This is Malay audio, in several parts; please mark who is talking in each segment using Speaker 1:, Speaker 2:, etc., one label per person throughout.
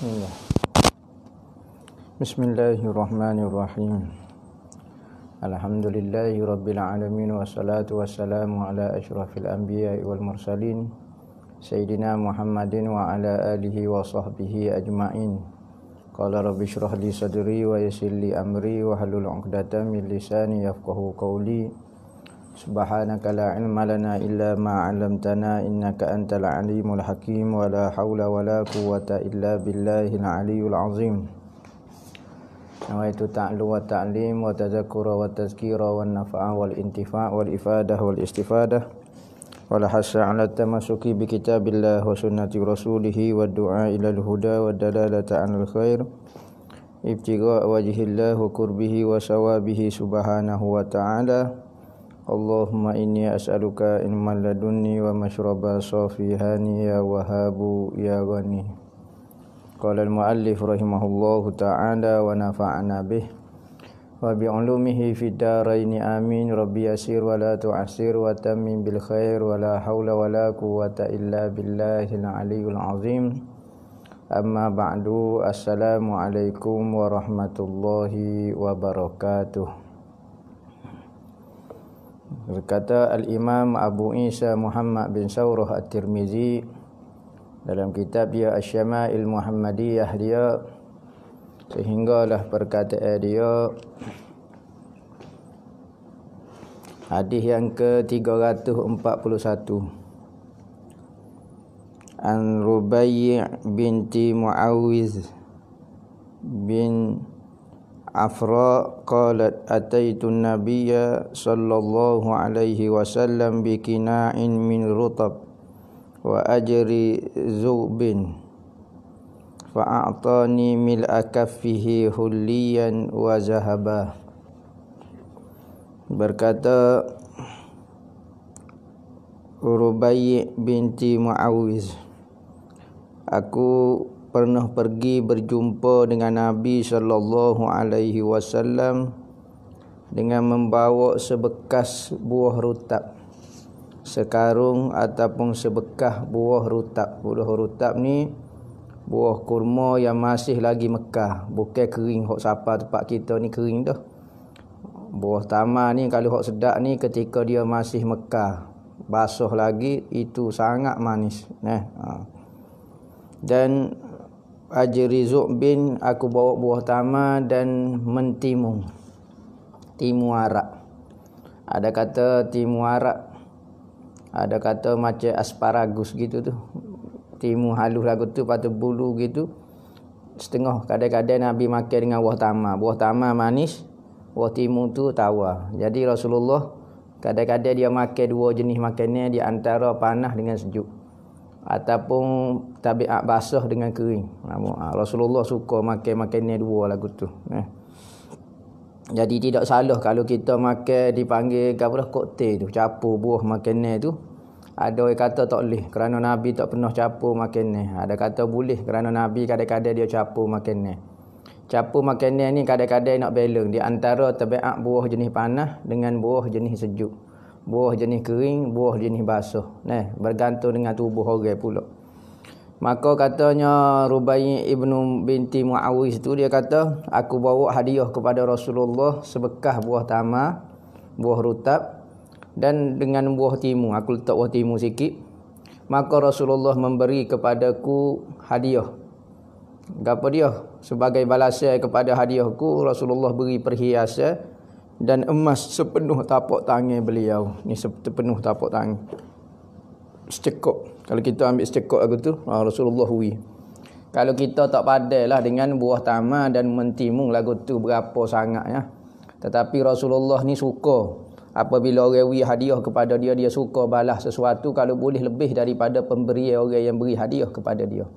Speaker 1: Bismillah. Bismillahirrahmanirrahim. Alhamdulillahi rabbil alamin wassalatu wassalamu ala asyrafil anbiya'i wal mursalin sayyidina Muhammadin wa ala alihi wa sahbihi ajma'in. Qala rabbi shrah li sadri wa yassir li amri wa hlul 'uqdatam min lisani yafqahu qawli. Subhanaka la ilma lana illa ma 'allamtana innaka antal alimul hakim wa la haula wa la quwwata illa billahil aliyyil azim. Nawaitu ta'lu wa ta'lim wa tadhakkura wa tazkira wa nafa'a wal intifa' wal ifadah wal istifadah wal hasa 'ala tamassuki bi kitabillah wa sunnati rasulih wa du'a ila al-huda wa dalalata 'alal khair ibtigha' wajhillah wa qurbihi wa sawabihi subhanahu wa ta'ala. Allahumma inni as'aluka ilman ladunni wa mashraba safihani ya wahabu ya ghani. Qala al-muallif rahimahullahu ta'ala wa nafa'ana bih wa bi'ulumihi fid dharain amin. Rabbi yasir wa la tu'assir wa tammim bil khair wa la haula wa la quwwata illa billahil aliyyil azim. Amma ba'du, assalamu alaikum warahmatullahi wabarakatuh. Berkata Al-Imam Abu Isa Muhammad bin Sawrah At-Tirmizi dalam kitab dia Asy-Syama'il Muhammadiyah dia, sehinggalah perkataan dia hadis yang ke-341 an Rubai' binti Muawiz bin Afra qalat ataitu nabiyya sallallahu alaihi wasallam bikina'in min rutab wa ajri zubin fa'atani mil'a kaffihi hulliyan wa zahaba. Berkata Rubai' binti Muawiz, aku pernah pergi berjumpa dengan Nabi sallallahu alaihi wasallam dengan membawa sebekas buah rutab, sekarung ataupun sebekah buah rutab. Buah rutab ni buah kurma yang masih lagi mekar, bukan kering hok sapa tempat kita ni kering dah. Buah tamar ni kalau hok sedap ni ketika dia masih mekar, basuh lagi, itu sangat manis. Dan ajri zu'bin, aku bawa buah tamar dan mentimu, timu arak. Ada kata timu arak, ada kata macam asparagus gitu tu, timu halus lagu tu, patut bulu gitu setengah. Kadang-kadang Nabi makan dengan buah tamar. Buah tamar manis, buah timu tu tawar. Jadi Rasulullah kadang-kadang dia makan dua jenis makanan, di antara panas dengan sejuk, ataupun tabiat basah dengan kering. Rasulullah suka makan makanan dua lagu tu. Jadi tidak salah kalau kita makan dipanggil apa koktel tu, capur buah makanan tu. Ada orang kata tak boleh kerana Nabi tak pernah capur makanan. Ada kata boleh kerana Nabi kadang-kadang dia capur makanan. Capur makanan ni kadang-kadang nak balance di antara tabiat buah jenis panas dengan buah jenis sejuk, buah jenis kering, buah jenis basah. Bergantung dengan tubuh orang pula. Maka katanya Rubai' ibnu binti Muawiz tu, dia kata aku bawa hadiah kepada Rasulullah sebekah buah tamar, buah rutab dan dengan buah timu. Aku letak buah timu sikit. Maka Rasulullah memberi kepadaku hadiah. Apa dia? Sebagai balasan kepada hadiahku, Rasulullah beri perhiasan dan emas sepenuh tapak tangan beliau. Ni sepenuh tapak tangan. Secekuk. Kalau kita ambil secekuk aku tu, Rasulullah hui. Kalau kita tak padailah dengan buah tamar dan mentimu lagu tu berapa sangatnya. Tetapi Rasulullah ni suka apabila orang beri hadiah kepada dia, dia suka balas sesuatu kalau boleh lebih daripada pemberian orang yang beri hadiah kepada dia.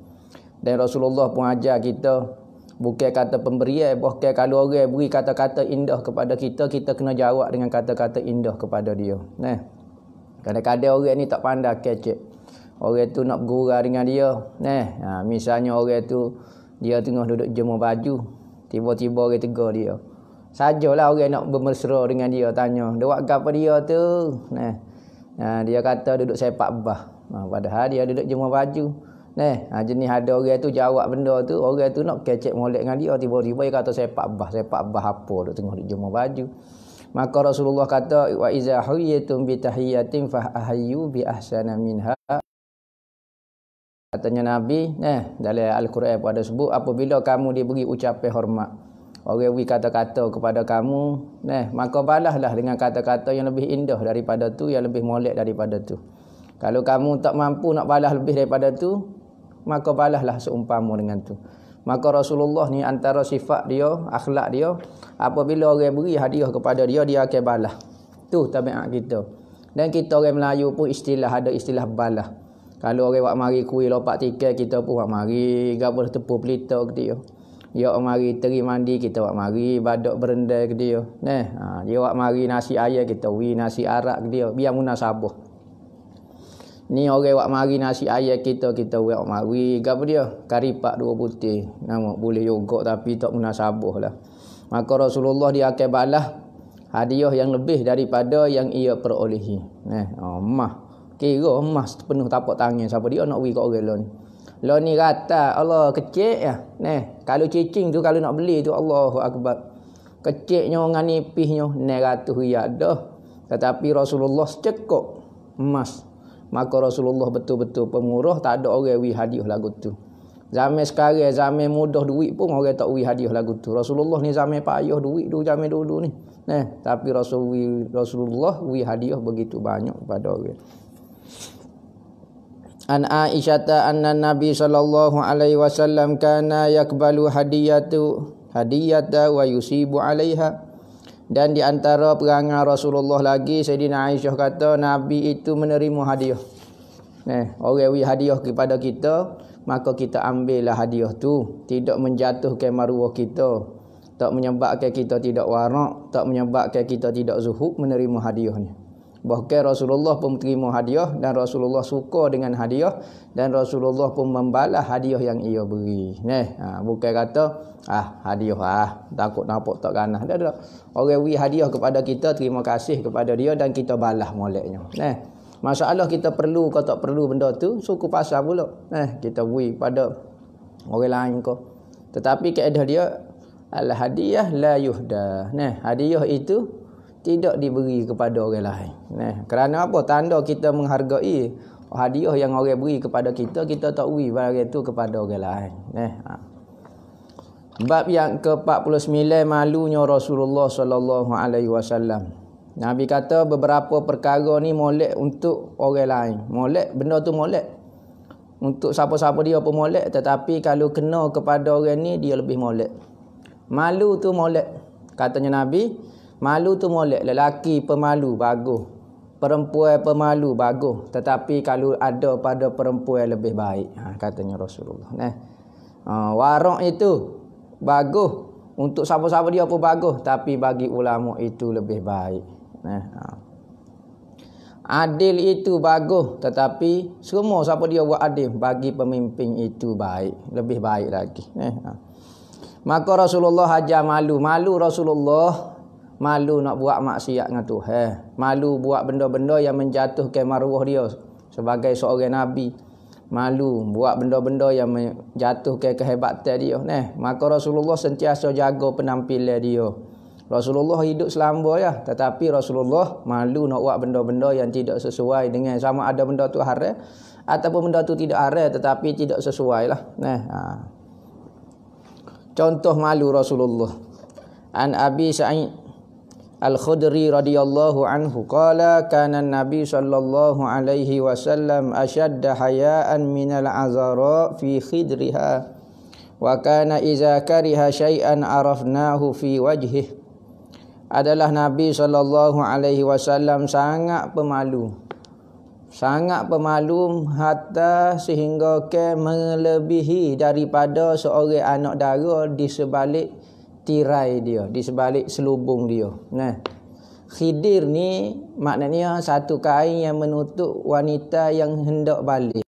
Speaker 1: Dan Rasulullah pun ajar kita, bukan kata pemberian, bahkan kalau orang beri kata-kata indah kepada kita, kita kena jawab dengan kata-kata indah kepada dia. Kadang-kadang orang ni tak pandai kecek. Orang tu nak bergurau dengan dia. Misalnya orang tu dia tengah duduk jemur baju, tiba-tiba orang tegur dia. Sajalah orang nak bermesra dengan dia, tanya, "Dia buat apa dia tu?" Dia kata duduk sepak bah. Padahal dia duduk jemur baju. Jenis ada orang tu jawab benda tu, orang tu nak kecek molek dengan dia, tiba-tiba dia kata sepak bah apa duk tengok dia jemur baju. Maka Rasulullah kata wa iza huyitum bi tahiyatin fa ahyu bi ahsana minha. Katanya Nabi, dalam Al-Quran pun ada sebut, apabila kamu diberi ucapan hormat, orang beri kata-kata kepada kamu, maka balaslah dengan kata-kata yang lebih indah daripada tu, yang lebih molek daripada tu. Kalau kamu tak mampu nak balas lebih daripada tu, maka balaslah seumpama dengan tu. Maka Rasulullah ni antara sifat dia, akhlak dia, apabila orang beri hadiah kepada dia, dia akan balas. Tu tabiat kita. Dan kita orang Melayu pun ada istilah balas. Kalau orang buat mari kuih lopak tikai, kita pun buat mari gabul tepung pelita ke dia. Dia buat mari teri mandi, kita buat mari badak berendai ke dia. Dia buat mari nasi ayam, kita nasi arak ke dia. Biar munasabah. Ni orang buat mari nasi ayam kita buat mari gapo dia? Karipak dua putih. Nama boleh juga tapi tak munasabah lah. Maka Rasulullah dia akan balas hadiah yang lebih daripada yang ia perolehi. Emas. Kira emas penuh tapak tangan. Siapa dia nak beri kat orang lain? Lain ni kata Allah kecil ya. Kalau cicing tu kalau nak beli tu Allahu akbar. Kecilnya dengan nipisnya 900 riyal dah. Tetapi Rasulullah secekok emas. Maka Rasulullah betul-betul pemurah, tak ada orang beri hadiah lagu tu. Zaman sekarang, zaman mudah duit pun orang tak beri hadiah lagu tu. Rasulullah ni zaman payah duit tu zaman dulu ni. Tapi Rasulullah beri hadiah begitu banyak kepada orang. An Aisyah anna Nabi sallallahu alaihi wasallam kana yakbalu hadiyata wa yusibu alaiha. Dan di antara perangai Rasulullah lagi, Sayyidina Aisyah kata Nabi itu menerima hadiah. Orang beri hadiah kepada kita, maka kita ambillah hadiah tu, tidak menjatuhkan maruah kita, tak menyebabkan kita tidak warak, tak menyebabkan kita tidak zuhud menerima hadiahnya. Bahkan Rasulullah pun menerima hadiah dan Rasulullah suka dengan hadiah dan Rasulullah pun membalas hadiah yang ia beri. Bukan kata hadiah takut nampak tak ganah. Tak. Orang beri hadiah kepada kita, terima kasih kepada dia dan kita balas moleknya. Masalah kita perlu ke tak perlu benda tu, suku pasal pula. Kita beri pada orang lain ke. Tetapi kaedah dia al-hadiah la yuhda. Hadiah itu tidak diberi kepada orang lain. Kerana apa? Tanda kita menghargai hadiah yang orang beri kepada kita, kita tak beri barang itu kepada orang lain. Bab yang ke-49, malunya Rasulullah sallallahu alaihi wasallam. Nabi kata beberapa perkara ni molek untuk orang lain. Molek, benda tu molek. Untuk siapa-siapa dia pun molek, tetapi kalau kena kepada orang ni dia lebih molek. Malu tu molek. Katanya Nabi, malu tu molek. Lelaki pemalu bagus, perempuan pemalu bagus, tetapi kalau ada pada perempuan lebih baik, katanya Rasulullah. Warak itu bagus untuk siapa-siapa dia pun bagus, tapi bagi ulama itu lebih baik. Adil itu bagus, tetapi semua siapa dia buat adil, bagi pemimpin itu baik, lebih baik lagi. Maka Rasulullah ajar malu Rasulullah. Malu nak buat maksiat dengan Tuhan. Malu buat benda-benda yang menjatuhkan maruah dia sebagai seorang Nabi. Malu buat benda-benda yang menjatuhkan kehebatan dia. Maka Rasulullah sentiasa jaga penampilan dia. Rasulullah hidup selamba ya, tetapi Rasulullah malu nak buat benda-benda yang tidak sesuai dengan, sama ada benda tu haram ataupun benda tu tidak haram tetapi tidak sesuai lah. Contoh malu Rasulullah. An Abi Sa'id Al-Khudri radhiyallahu anhu qala kana Nabi sallallahu alaihi wasallam ashadda haya'an minal azara fi khidriha wa kana iza kariha syai'an arafnahu fi wajhihi. Adalah Nabi sallallahu alaihi wasallam sangat pemalu hatta sehingga ke melebihi daripada seorang anak dara di sebalik tirai dia, di sebalik selubung dia. Khidir ni maknanya satu kain yang menutup wanita yang hendak balik.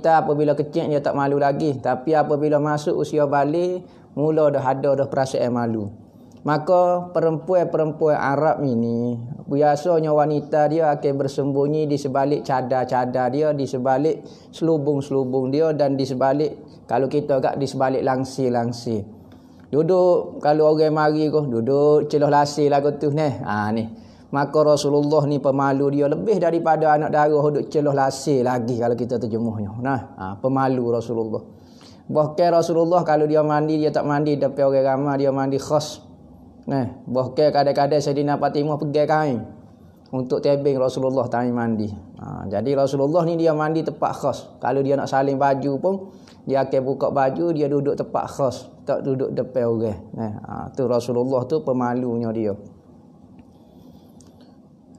Speaker 1: Kita apabila kecil dia tak malu lagi, tapi apabila masuk usia balik, mula dah ada perasaan malu. Maka perempuan-perempuan Arab ini biasanya wanita dia akan bersembunyi di sebalik cadar-cadar dia, di sebalik selubung-selubung dia, dan di sebalik, kalau kita kat, di sebalik langsi-langsi. Duduk kalau orang mari kau duduk celah lasir lagu tu ni. Ni. Maka Rasulullah ni pemalu dia lebih daripada anak darah duduk celah lasir lagi kalau kita terjemuhnya. Pemalu Rasulullah. Bahkan Rasulullah kalau dia mandi, dia tak mandi depan orang ramai, dia mandi khas. Bahkan kadang-kadang Sayyidina Fatimah pegang kain untuk tebing Rasulullah tak mandi. Jadi Rasulullah ni dia mandi tempat khas. Kalau dia nak salin baju pun, dia akan buka baju, dia duduk tempat khas, tak duduk depan orang. Tu Rasulullah tu pemalunya dia.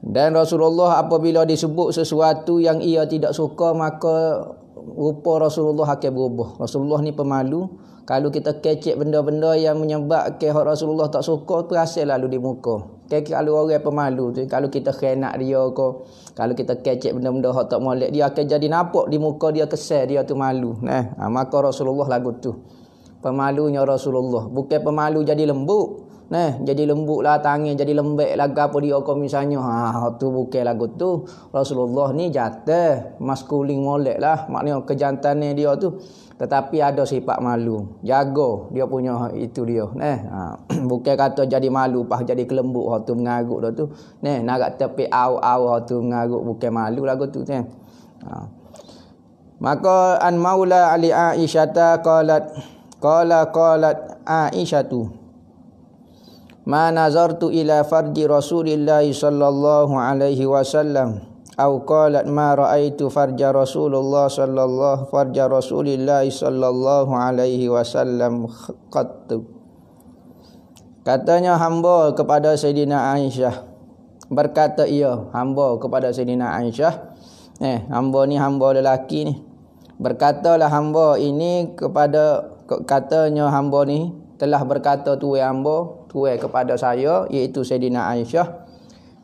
Speaker 1: Dan Rasulullah apabila disebut sesuatu yang ia tidak suka, maka rupa Rasulullah akan berubah. Rasulullah ni pemalu. Kalau kita kecek benda-benda yang menyebabkan Rasulullah tak suka, terasa lalu di muka. Kalau orang pemalu tu, kalau kita khianat dia ke, kalau kita kecek benda-benda yang tak molek, dia akan jadi nampak di muka dia, kesal dia tu malu. Maka Rasulullah lagu tu. Pemalunya Rasulullah. Bukan pemalu jadi lembut. Jadi lembut lah tangan, jadi lembek lah apa dia kau misalnya. Tu bukan lagu tu. Rasulullah ni jatah, maskulin molek lah. Maknanya kejantanan dia tu. Tetapi ada sifat malu. Jaga dia punya itu dia. Bukan kata jadi malu, pas jadi kelembut tu mengaruk dah tu. Nak tepi au-au tu mengaruk, bukan malu lagu tu. Maka an maula ali Aisyah qalat Aisyatu ma nazartu ila farji Rasulillah sallallahu alaihi wasallam au qalat ma raaitu farja Rasulillah sallallahu alaihi wasallam qattu. Katanya hamba kepada Sayyidina Aisyah, berkata ia hamba kepada Sayyidina Aisyah, hamba ni hamba lelaki ni, berkatalah hamba ini kepada, katanya hamba ni telah berkata tuai kepada saya, iaitu Sayyidina Aisyah.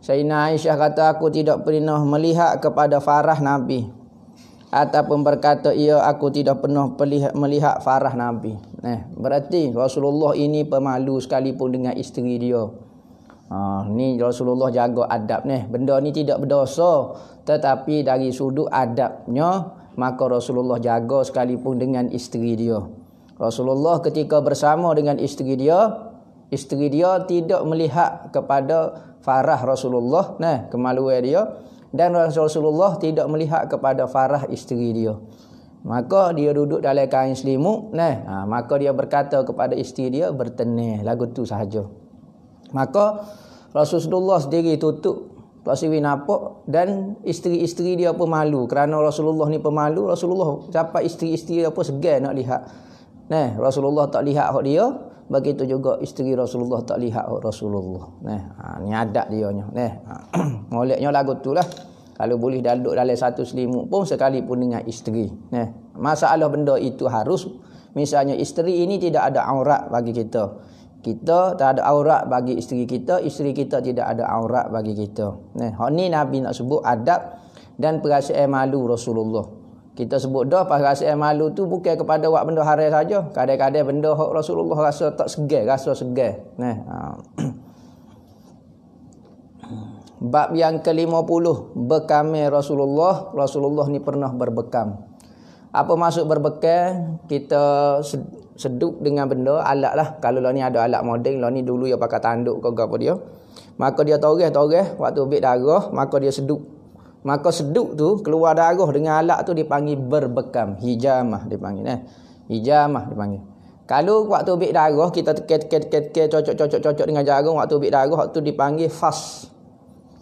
Speaker 1: Sayyidina Aisyah kata, aku tidak pernah melihat kepada farah Nabi. Ataupun berkata ia, aku tidak pernah melihat farah Nabi. Berarti Rasulullah ini pemalu sekalipun dengan isteri dia. Ni Rasulullah jaga adab ni. Benda ni tidak berdosa, tetapi dari sudut adabnya, maka Rasulullah jaga sekalipun dengan isteri dia. Rasulullah ketika bersama dengan isteri dia tidak melihat kepada farah Rasulullah, kemaluan dia, dan Rasulullah tidak melihat kepada farah isteri dia. Maka dia duduk dalam kain selimut, maka dia berkata kepada isteri dia, bertenang, lagu tu sahaja. Maka Rasulullah sendiri tutup tak siwi nampak, dan isteri-isteri dia pun malu kerana Rasulullah ni pemalu. Rasulullah siapa isteri-isteri dia pun segan nak lihat. Rasulullah tak lihat hak dia, begitu juga isteri Rasulullah tak lihat hak Rasulullah. Ni adab dia nya. Moleknya lagu tulah. Kalau boleh duduk dalam satu selimut pun sekalipun dengan isteri. Masalah benda itu harus, misalnya isteri ini tidak ada aurat bagi kita. Kita tak ada aurat bagi isteri kita tidak ada aurat bagi kita. Hak ni Nabi nak sebut adab dan perasaan malu Rasulullah. Kita sebut dah perasaan malu tu bukan kepada buat benda haram saja. Kadang-kadang benda hak Rasulullah rasa tak segan, rasa segan. Bab yang ke-50, bekamnya Rasulullah. Rasulullah ni pernah berbekam. Apa maksud berbekam? Kita seduk dengan benda, alat lah. Kalau lah ni ada alat moden, lah ni dulu yang pakai tanduk ke apa dia. Maka dia toreh waktu ambil darah, maka dia seduk. Maka seduk tu keluar darah dengan alat tu dipanggil berbekam. Hijamah dipanggil. Hijamah dipanggil. Kalau waktu ambil darah kita tekan cocok dengan jarum, waktu ambil darah waktu dipanggil fas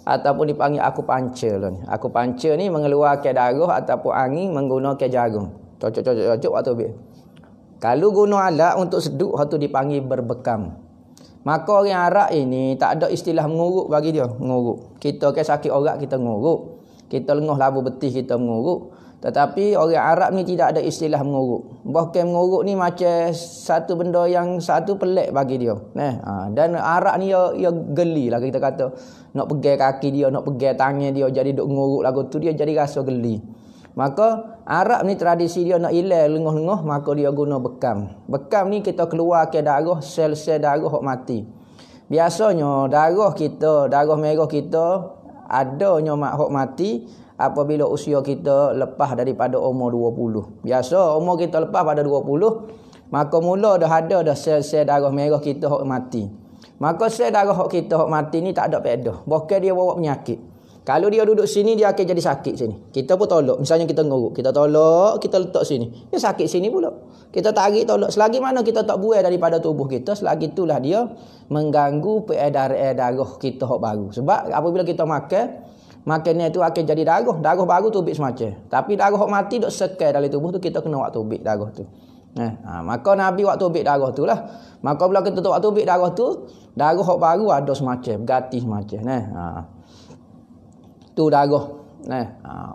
Speaker 1: ataupun dipanggil akupuncture lah ni. Akupuncture ni mengeluarkan darah ataupun angin menggunakan jarum. Cocok waktu ambil. Kalau guna alat untuk seduk, waktu dipanggil berbekam. Maka orang Arab ini tak ada istilah menguruk bagi dia. Menguruk. Kita kan sakit orat kita menguruk. Kita lengah labu betih kita menguruk. Tetapi orang Arab ni tidak ada istilah menguruk. Bahkan menguruk ni macam satu benda yang satu pelik bagi dia. Dan Arab ni dia geli lah kita kata. Nak pegang kaki dia, nak pegang tangan dia, jadi duk menguruk lagu tu dia jadi rasa geli. Maka Arab ni tradisi dia nak hilang lengah-lengah, maka dia guna bekam. Bekam ni kita keluar ke darah, sel-sel darah hok mati. Biasanya darah kita, darah merah kita adanya hok mati apabila usia kita lepas daripada umur 20. Biasa umur kita lepas pada 20, maka mula dah ada dah sel-sel darah merah kita hok mati. Maka sel darah hok kita hok mati ni tak ada faedah. Bahkan dia bawa penyakit. Kalau dia duduk sini, dia akan jadi sakit sini. Kita pun tolak. Misalnya kita nguruk. Kita tolak, kita letak sini. Dia sakit sini pula. Kita tarik tolak. Selagi mana kita tak buai daripada tubuh kita, selagi itulah dia mengganggu peredaran darah kita hok baru. Sebab apabila kita makannya itu akan jadi darah. Darah baru tubik semacam. Tapi darah hok mati duk sekai dalam tubuh tu, kita kena waktu tubik darah tu. Maka Nabi waktu tubik darah tu lah. Maka bila kita waktu tubik darah tu, darah hok baru ada semacam. Berganti semacam. Tu darah.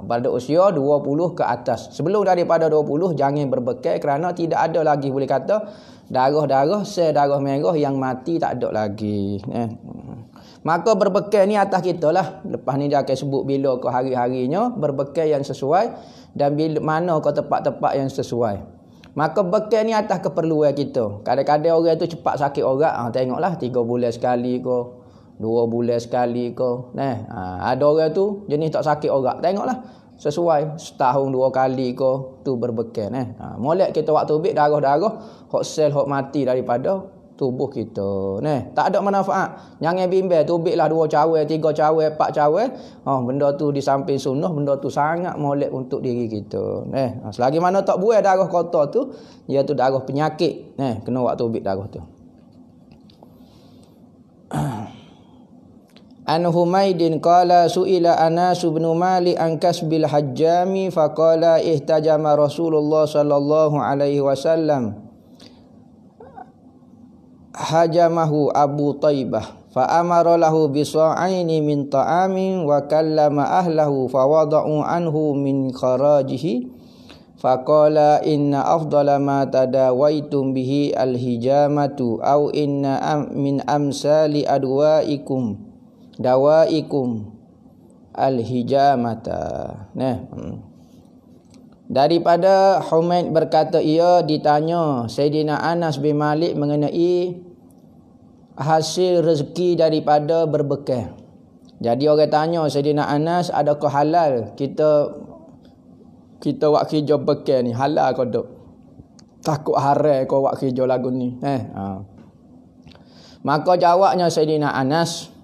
Speaker 1: Pada usia 20 ke atas. Sebelum daripada 20 jangan berbekal, kerana tidak ada lagi boleh kata darah-darah sel darah merah yang mati tak ada lagi. Maka berbekal ni atas kita lah. Lepas ni dia akan sebut bila ke hari-harinya, berbekal yang sesuai dan bila mana ke tempat-tempat yang sesuai. Maka bekal ni atas keperluan kita. Kadang-kadang orang tu cepat sakit orang, tengoklah 3 bulan sekali ke, 2 bulan sekali ke. Ada orang tu jenis tak sakit orang, tengoklah sesuai setahun 2 kali ke, tu berbekal. Molek kita waktu tubik darah-darah hok sel hok mati daripada tubuh kita. Tak ada manfaat. Jangan bimbang tubiklah 2 cawan, 3 cawan, 4 cawan. Benda tu di samping sunnah, benda tu sangat molek untuk diri kita. Selagi mana tak buai darah kotor tu, dia tu darah penyakit. Kena waktu tubik darah tu. An Humaidin qala su'ila Anas bin Malik an kasbil hajjami faqala ihtajama Rasulullah sallallahu alaihi wasallam hajamahu Abu Taibah fa amara lahu bi sa'aini min ta'amin wa kallama ahlahu fa wada'u anhu min kharajihi faqala inna afdala ma tadawaitum bihi al-hijamatu aw inna min amsali adwaikum dawaikum al-hijamata. Daripada Humaid berkata ia ditanya Sayyidina Anas bin Malik mengenai hasil rezeki daripada berbekal. Jadi orang tanya Sayyidina Anas, adakah halal kita buat kerja bekal ni, halal ke tak? Takut haram kau buat kerja lagu ni. Maka jawabnya Sayyidina Anas,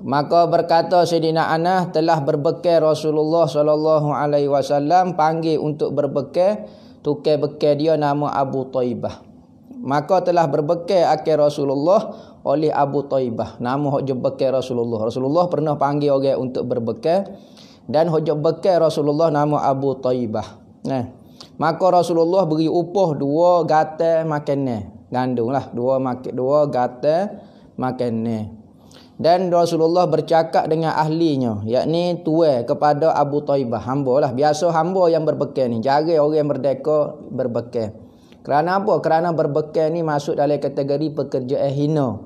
Speaker 1: maka berkata Sayyidina Anas, telah berbekal Rasulullah sallallahu alaihi wasallam panggil untuk berbekal tukar bekal dia nama Abu Taibah. Maka telah berbekal akhir Rasulullah oleh Abu Taibah, nama hok bekal Rasulullah. Rasulullah pernah panggil orang untuk berbekal dan hok bekal Rasulullah nama Abu Taibah. Maka Rasulullah beri upah 2 gatal makanan, gandumlah 2 gatal makanan. Dan Rasulullah bercakap dengan ahlinya, yakni tuan kepada Abu Taibah, hamba lah. Biasa hamba yang berbekal ni, jarang orang merdeka berbekal. Kerana apa? Kerana berbekal ni masuk dalam kategori pekerjaan hina.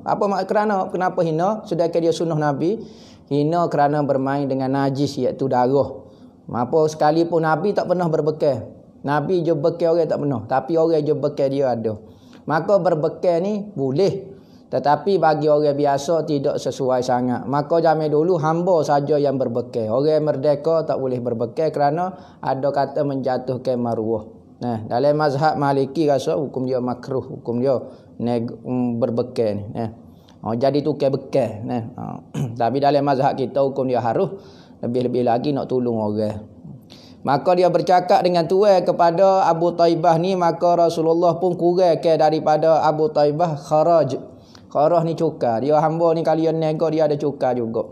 Speaker 1: Kenapa hina? Sedangkan dia sunnah Nabi. Hina kerana bermain dengan najis, iaitu darah. Apa sekalipun Nabi tak pernah berbekal. Nabi je bekal orang tak pernah, tapi orang je bekal dia ada. Maka berbekal ni boleh, tetapi bagi orang biasa tidak sesuai sangat. Maka zaman dulu hamba saja yang berbekal. Orang merdeka tak boleh berbekal kerana ada kata menjatuhkan maruah. Dalam mazhab Maliki rasa hukum dia makruh, hukum dia berbekal ni. Jadi tukar bekal. Tapi dalam mazhab kita hukum dia harus, lebih-lebih lagi nak tolong orang. Maka dia bercakap dengan tuan kepada Abu Taibah ni, maka Rasulullah pun kurangkan daripada Abu Taibah kharaj. Kharaj ni cukai. Dia hamba ni kalau dia nego dia ada cukai juga.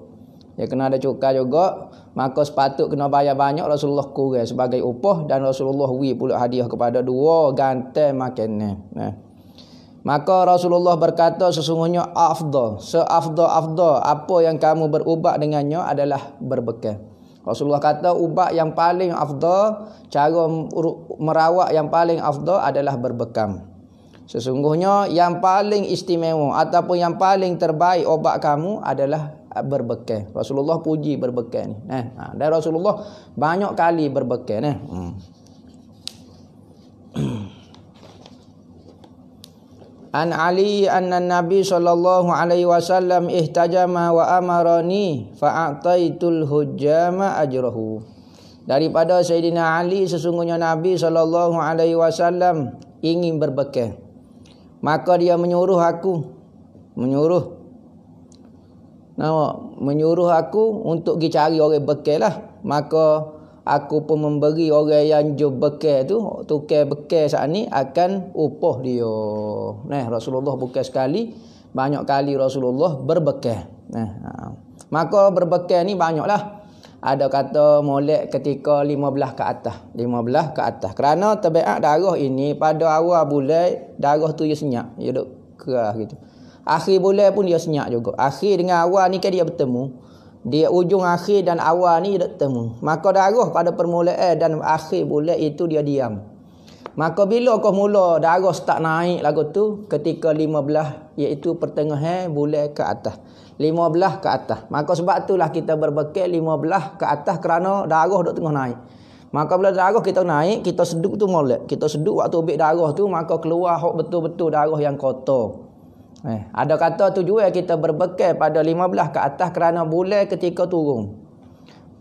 Speaker 1: Dia kena ada cukai juga. Maka sepatut kena bayar banyak, Rasulullah kurang sebagai upah, dan Rasulullah beri pula hadiah kepada 2 gantai makanan. Maka Rasulullah berkata sesungguhnya seafdal apa yang kamu berubat dengannya adalah berbekal. Rasulullah kata ubat yang paling afdal, cara merawat yang paling afdal adalah berbekam. Sesungguhnya yang paling istimewa ataupun yang paling terbaik obat kamu adalah berbekal. Rasulullah puji berbekal ni. Dan Rasulullah banyak kali berbekal ni. An Ali anna Nabi sallallahu alaihi wasallam ihtajama wa amarani fa'ataitul hujjama ajrahu. Daripada Sayyidina Ali, sesungguhnya Nabi sallallahu alaihi wasallam ingin berbekal, maka dia menyuruh aku untuk pergi cari orang bekal lah. Maka aku pun memberi orang yang jual bekal tu, tukar bekal saat ni akan upah dia. Nah, Rasulullah bukan sekali, banyak kali Rasulullah berbekal. Maka berbekal ni banyaklah. Ada kata molek ketika 15 ke atas. 15 ke atas. Kerana tabiat darah ini pada awal bulan darah tu dia senyap. Dia duk keras gitu. Akhir bulan pun dia senyap juga. Akhir dengan awal ni kan dia bertemu. Dia ujung akhir dan awal ni dia bertemu. Maka darah pada permulaan dan akhir bulan itu dia diam. Maka bila kau mula darah start naik lagu tu ketika 15, iaitu pertengahan bulan ke atas. 15 ke atas. Maka sebab itulah kita berbekal 15 ke atas kerana darah duk tengah naik. Maka bila darah kita naik, kita seduk tu molek. Kita seduk waktu ambil darah tu, maka keluar hok betul-betul darah yang kotor. Ada kata tujuan kita berbekal pada 15 ke atas kerana bulan ketika turun.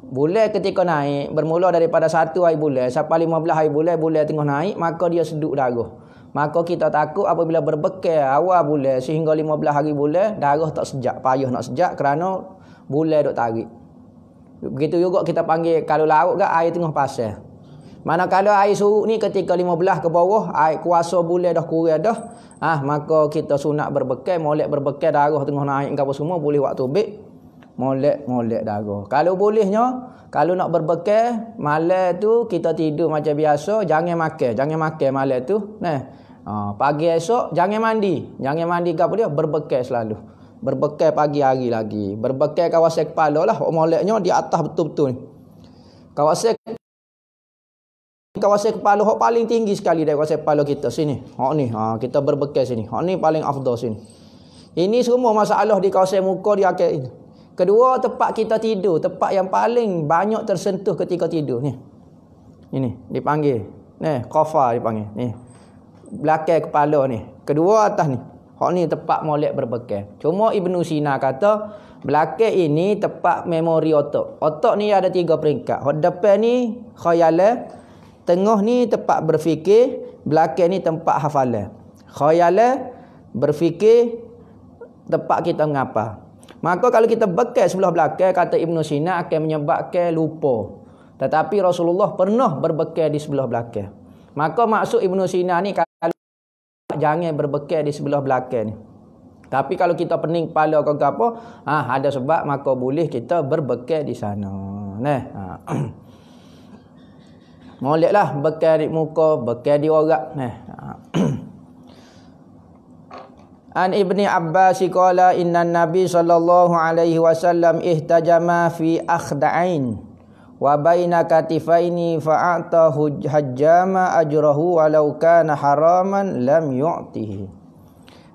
Speaker 1: Bulan ketika naik, bermula daripada 1 hari bulan sampai 15 hari bulan, bulan tengah naik, maka dia seduk darah. Maka kita takut apabila berbekal awal bulan sehingga 15 hari bulan, darah tak sejak, payah nak sejak kerana bulan duk tarik. Begitu juga kita panggil kalau laut ke air tengah pasal. Manakala air surut ni ketika 15 ke bawah, air kuasa bulan dah kurang dah, maka kita sunat berbekal, molek berbekal darah tengah naik ke apa semua, boleh waktu ambil molek darah. Kalau bolehnya, kalau nak berbekal malam tu kita tidur macam biasa, jangan makan malam tu. Pagi esok jangan mandi ke apa dia, berbekal selalu. Berbekal pagi hari lagi. Berbekal kawasan kepala lah, moleknya di atas betul-betul ni. Kawasan kepala hok paling tinggi sekali dari kawasan kepala kita sini. Hok ni, kita berbekal sini. Hok ni paling afdal sini. Ini semua masalah di kawasan muka di akhir ini. Kedua, tempat kita tidur, tempat yang paling banyak tersentuh ketika tidur ni. Ini dipanggil. Qafa dipanggil. Ni. Belakang kepala ni. Kedua atas ni. Hak ni tempat molek berbekal. Cuma Ibnu Sina kata belakang ini tempat memori otak. Otak ni ada 3 peringkat. Hak depan ni khayalan, tengah ni tempat berfikir, belakang ni tempat hafalan. Khayalan, berfikir, tempat kita mengapa. Maka kalau kita bekal sebelah belakang, kata Ibnu Sina, akan menyebabkan lupa. Tetapi Rasulullah pernah berbekal di sebelah belakang. Maka maksud Ibnu Sina ni, kalau jangan berbekal di sebelah belakang ni. Tapi kalau kita pening kepala ke apa, ada sebab, maka boleh kita berbekal di sana. Moleklah bekal di muka, bekal di orak. An Ibni Abbas qala inna Nabi sallallahu alaihi wasallam ihtajama fi akhda'ain wa baina katifaini fa'ata hajjama ajrahu walau kana haraman lam yu'tihi.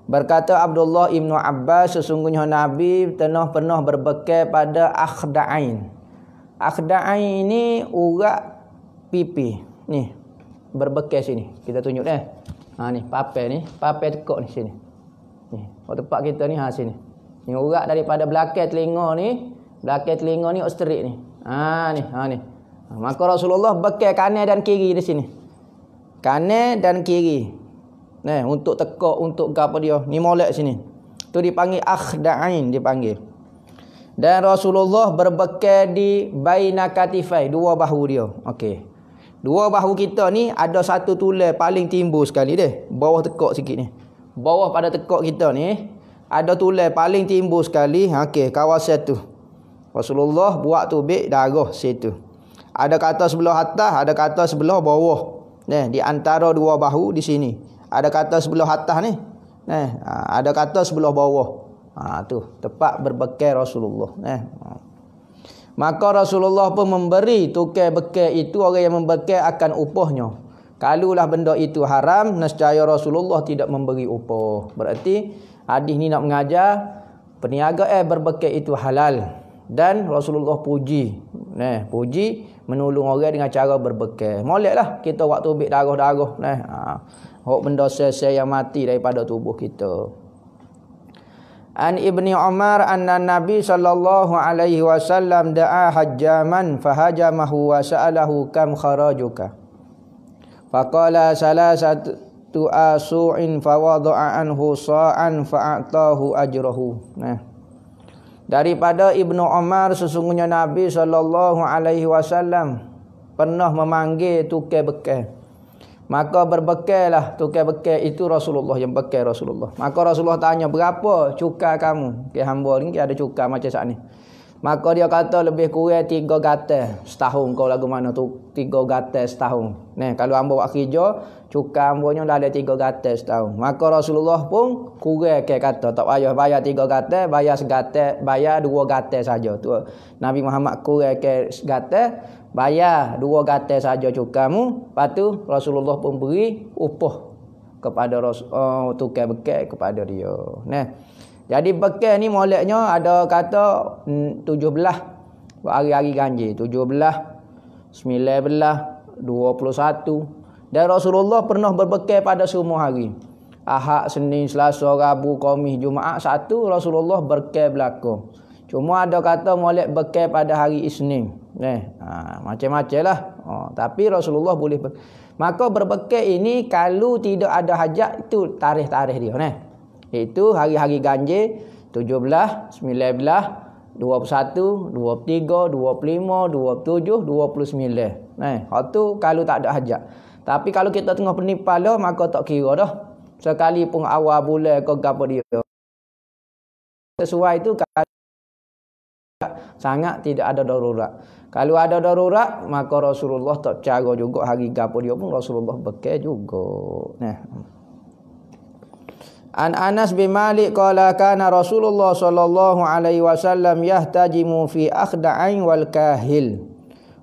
Speaker 1: Berkata Abdullah Ibnu Abbas, sesungguhnya Nabi pernah berbekal pada akhda'ain. Akhda'ain ini urat pipi. Ni berbekal sini. Kita tunjuk ni papai tekuk ni sini. Ni, tempat kita ni sini. Ni urat daripada belakang telinga ni, ostrik ni. Ni. Maka Rasulullah bekal kanan dan kiri di sini. Kanan dan kiri. Untuk tekuk, untuk apa dia? Ni molek sini. Tu dipanggil akhda'ain dipanggil. Dan Rasulullah berbekal di baina katifai, 2 bahu dia. Okey. 2 bahu kita ni ada satu tulang paling timbul sekali deh. Bawah tekuk sikit ni. Bawah pada tekuk kita ni ada tulang paling timbul sekali. Okey, kawasan tu. Rasulullah buat tu bik darah situ. Ada kata sebelah atas, ada kata sebelah bawah. Di antara 2 bahu di sini. Ada kata sebelah atas ni. Ada kata sebelah bawah. Tu tempat berbekal Rasulullah. Maka Rasulullah pun memberi tukar bekal itu, orang yang membekal akan upahnya. Kalulah benda itu haram, nescaya Rasulullah tidak memberi upah. Berarti hadis ni nak mengajar peniaga berbekal itu halal. Dan Rasulullah puji. Puji menolong orang dengan cara berbekal. Moleklah kita waktu ambil darah-darah. Hok benda sel-sel yang mati daripada tubuh kita. An Ibni Umar anna Nabi sallallahu alaihi wasallam da'a hajjaman fahajamahu wa sa'alahu kam kharajuka. Faqala salasatu asu'in fawada'a anhu sa'an fa'atahu ajrahu. Daripada Ibnu Umar, sesungguhnya Nabi sallallahu alaihi wasallam pernah memanggil tukar bekal. Maka berbekallah tukar bekal itu Rasulullah, yang bekal Rasulullah. Maka Rasulullah tanya, berapa cukai kamu? Ke hamba ni ada cukai macam saat ni. Maka dia kata lebih kurang 3 gatal setahun. Kau lagu mana tu 3 gatal setahun. Kalau hamba buat kerja, cukai hambanya dah ada 3 gatal setahun. Maka Rasulullah pun kurang ke kata, tak payah bayar 3 gatal, bayar segatal, bayar 2 gatal saja. Tu Nabi Muhammad kurang ke gatal, bayar 2 gatal saja cukamu. Lepas tu Rasulullah pun beri upah kepada tukar bekal kepada dia. Jadi bekal ni moleknya ada kata 17 hari-hari ganjil, 17, 19, 21. Dan Rasulullah pernah berbekal pada semua hari. Ahad, Senin, Selasa, Rabu, Khamis, Jumaat, Sabtu Rasulullah bekal belaka. Cuma ada kata molek bekal pada hari Isnin. Macam-macam lah. Tapi Rasulullah boleh maka berbekal ini kalau tidak ada hajat, itu tarikh-tarikh dia. Itu hari-hari ganjil 17, 19, 21, 23, 25, 27, 29. Hak tu kalau tak ada hajat. Tapi kalau kita tengah penipala maka tak kira dah. Sekali pun awal bulan ke gapo dia. Sesuai itu sangat tidak ada darurat. Kalau ada darurat maka Rasulullah tak cara juga hari gapo dia pun Rasulullah bekal juga. An Anas bin Malik qala kana Rasulullah sallallahu alaihi wasallam yahtajimu fi akhda'in wal kahil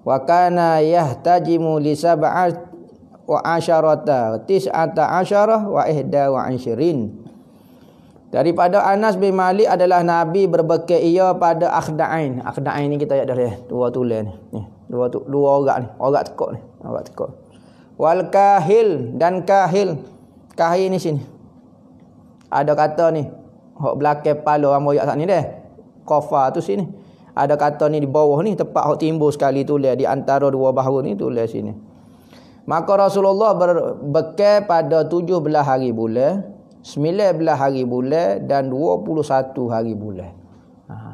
Speaker 1: wa kana yahtajimu li sab'at wa asharata tis'ata asyarah wa ihda wa ashirin. Daripada Anas bin Malik adalah Nabi berbekal ia pada akhda'in. Akhda'in ni kita ada dah dua tulen ni. Dua orang ni, orang tekak ni, orang tekak. Wal kahil dan kahil. Kahil ni sini. Ada kata ni, hok belakang kepala hamba ayat ni dah. Qafa tu sini. Ada kata ni di bawah ni, tempat hok timbul sekali tulis di antara dua bahu ni tulis sini. Maka Rasulullah berbekal pada 17 hari bulan, 19 hari bulan dan 21 hari bulan.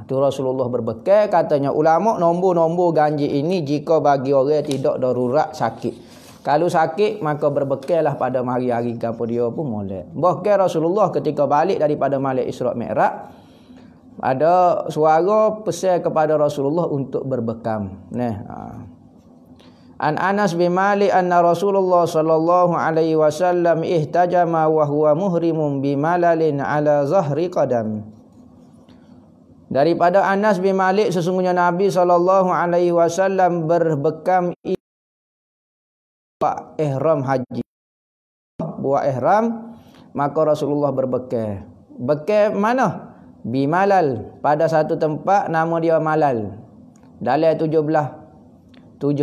Speaker 1: Tu Rasulullah berbekal. Katanya ulama nombor-nombor ganjil ini jika bagi orang tidak darurat sakit. Kalau sakit maka berbekallah pada hari-hari gapo dia pun molek. Bahkan Rasulullah ketika balik daripada Malam Isra' Mi'raj ada suara pesan kepada Rasulullah untuk berbekam. An Anas bin Malik anna Rasulullah sallallahu alaihi wasallam ihtajama wa huwa muhrimun bimalalin ala zahri qadam. Daripada Anas bin Malik sesungguhnya Nabi sallallahu alaihi wasallam berbekam buat ihram haji. Buat ihram maka Rasulullah berbekal. Bekal mana? Bimalal, pada satu tempat nama dia Malal. Dalam 7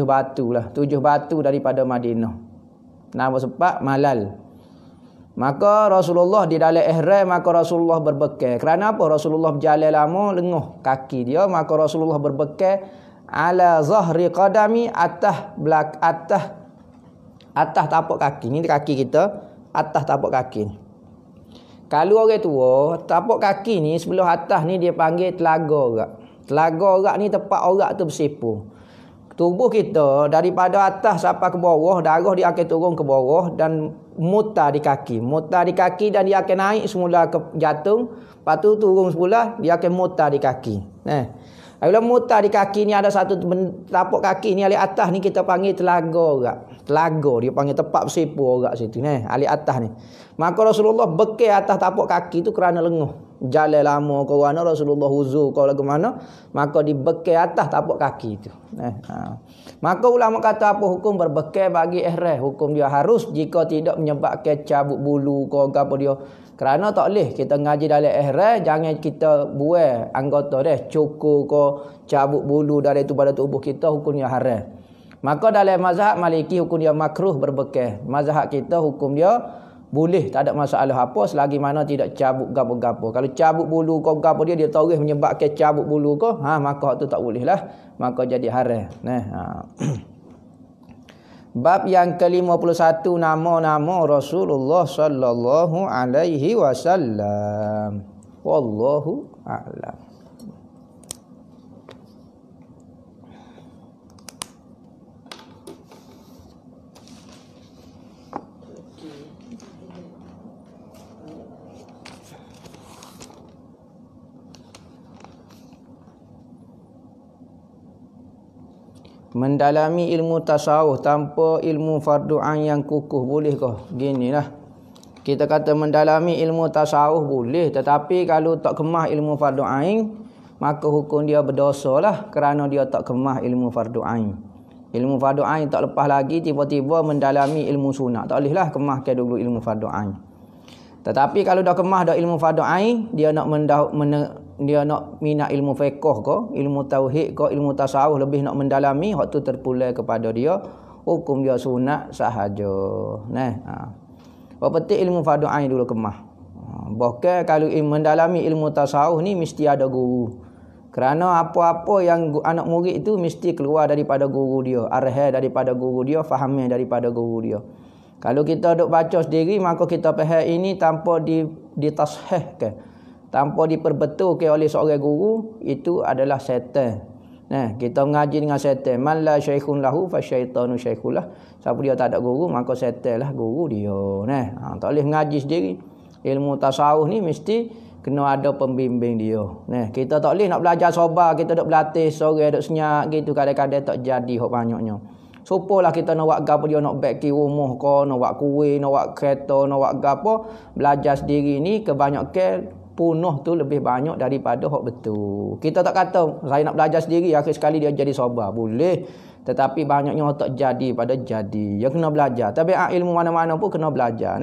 Speaker 1: batu lah. 7 batu daripada Madinah. Nama sepak Malal. Maka Rasulullah di dalam ihram maka Rasulullah berbekal. Kerana apa? Rasulullah berjalan lama lenguh kaki dia, maka Rasulullah berbekal ala zahri qadami, atas tapak kaki. Ni kaki kita, atas tapak kaki ni. Kalau orang tua, tapak kaki ni sebelah atas ni dia panggil telaga urat. Telaga urat ni tempat urat tu bersepul. Tubuh kita daripada atas sampai ke bawah, darah dia akan turun ke bawah dan mutar di kaki. Mutar di kaki dan dia akan naik semula ke jantung, lepas tu turun semula, dia akan mutar di kaki. Bila mutar di kaki ni ada satu tapak kaki ni alik atas ni kita panggil telaga urat. Telaga dia panggil tempat bersepul urat situ ni, alik atas ni. Maka Rasulullah bekal atas tapak kaki tu kerana lenguh. jalan lama korana Rasulullah uzur kau lagu mana, maka dibekal atas tapak kaki tu. Maka ulama kata apa hukum berbekal bagi ihram? Hukum dia harus jika tidak menyebabkan cabut bulu kau apa dia. Kerana tak boleh kita ngaji dalam ihram, jangan kita buai anggota dia cukur kau cabut bulu dari tu pada tubuh kita, hukumnya haram. Maka dalam mazhab Maliki hukum dia makruh berbekal. Mazhab kita hukum dia boleh, tak ada masalah apa selagi mana tidak cabut gapo-gapo. Kalau cabut bulu kau gapo dia terus menyebabkan cabut bulu kau, maka tu tak boleh lah. Maka jadi haram. Bab yang ke-51, nama-nama Rasulullah sallallahu alaihi wasallam. Wallahu a'lam. Mendalami ilmu tasawuf tanpa ilmu fardu ain yang kukuh boleh ke? Ginilah. Kita kata mendalami ilmu tasawuf boleh, tetapi kalau tak kemah ilmu fardu ain, maka hukum dia berdosa lah kerana dia tak kemah ilmu fardu ain. Ilmu fardu ain tak lepas lagi tiba-tiba mendalami ilmu sunat. Tak bolehlah kemahkan dulu ilmu fardu ain. Tetapi kalau dah kemah dah ilmu fardu ain, dia nak dia nak minat ilmu fiqh ke, ilmu tauhid ke, ilmu tasawuf lebih nak mendalami, hak tu terpulang kepada dia, hukum dia sunat sahaja. Apa penting ilmu fardu ain dulu kemah. Bahkan kalau mendalami ilmu tasawuf ni mesti ada guru. Kerana apa-apa yang anak murid itu mesti keluar daripada guru dia, arahan daripada guru dia, fahaman daripada guru dia. Kalau kita duk baca sendiri, maka kita faham ini tanpa ditashihkan, tanpa diperbetulkan oleh seorang guru, itu adalah syaitan. Kita mengaji dengan syaitan. Man la syaikhun lahu fa syaitanu syaikhulah. Siapa dia tak ada guru, maka syaitan lah guru dia. Tak boleh mengaji sendiri. Ilmu tasawuf ni mesti kena ada pembimbing dia. Kita tak boleh nak belajar sabar, kita duk berlatih sore duk senyap gitu, kadang-kadang tak jadi hak banyaknya. Supalah kita nak buat gapo dia, nak baki rumah ke, nak buat kuih, nak buat kereta, nak buat gapo, belajar sendiri ni kebanyakan punuh tu lebih banyak daripada hak betul. Kita tak kata saya nak belajar sendiri akhir sekali dia jadi sabar, boleh, tetapi banyaknya tak jadi pada jadi. Dia kena belajar. Tapi ilmu mana-mana pun kena belajar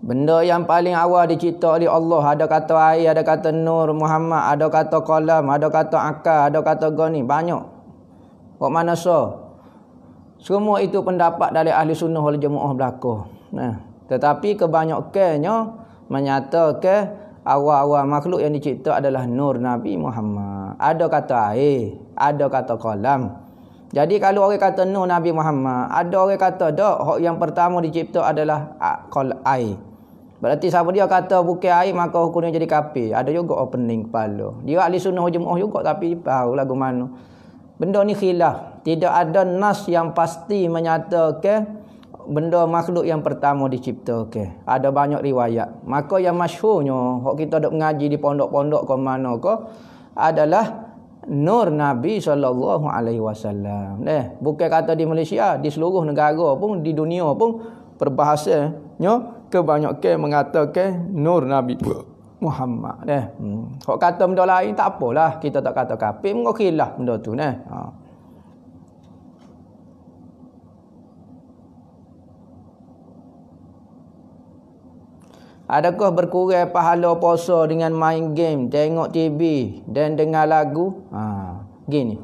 Speaker 1: Benda yang paling awal dicipta oleh Allah, ada kata air, ada kata nur Muhammad, ada kata qalam, ada kata akal, ada kata gani, banyak. Kok mana semua itu pendapat dari ahli sunnah wal jamaah belaka. Tetapi kebanyakannya menyatakan awal-awal makhluk yang dicipta adalah nur Nabi Muhammad. Ada kata air, ada kata qalam. Jadi kalau orang kata nur Nabi Muhammad, ada orang kata dak, hak yang pertama dicipta adalah air. Berarti siapa dia kata bukan air maka hukumnya jadi kafir. Ada juga opening kepala. Dia ahli sunnah jemaah juga tapi tahu lagu mana. Benda ni khilaf. Tidak ada nas yang pasti menyatakan benda makhluk yang pertama diciptakan. Ada banyak riwayat. Maka yang masyhurnya, hak kita dok mengaji di pondok-pondok ke mana ke, adalah nur Nabi sallallahu alaihi wasallam. Bukan kata di Malaysia, di seluruh negara pun, di dunia pun perbahasannya kebanyakan mengatakan nur Nabi Muhammad. Hak kata benda lain tak apalah, kita tak kata kafir, mengokilah benda tu Adakah berkurang pahala puasa dengan main game, tengok TV dan dengar lagu? Gini.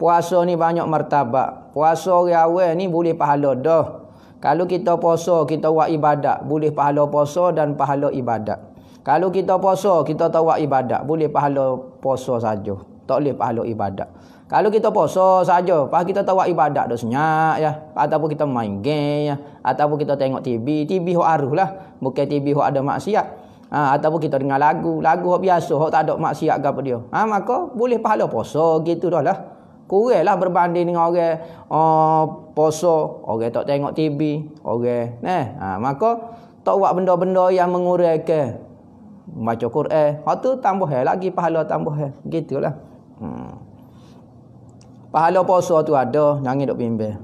Speaker 1: Puasa ni banyak martabat. Puasa orang awal ni boleh pahala dah. Kalau kita puasa, kita buat ibadat, boleh pahala puasa dan pahala ibadat. Kalau kita puasa, kita tak buat ibadat, boleh pahala puasa saja. Tak boleh pahala ibadat. Kalau kita puasa saja, pas kita tak buat ibadat dah senyap ya, ataupun kita main game ya, ataupun kita tengok TV hok aruh lah, bukan TV hok ada maksiat. Ataupun kita dengar lagu hok biasa, hok tak ada maksiat ke apa dia. Maka boleh pahala puasa gitu dah lah. Kuranglah berbanding dengan orang puasa, orang tak tengok TV, orang maka tak buat benda-benda yang mengurangkan baca Quran. Hak tu tambah lagi pahala tambah gitulah. Pahala puasa tu ada, jangan duk bimbang.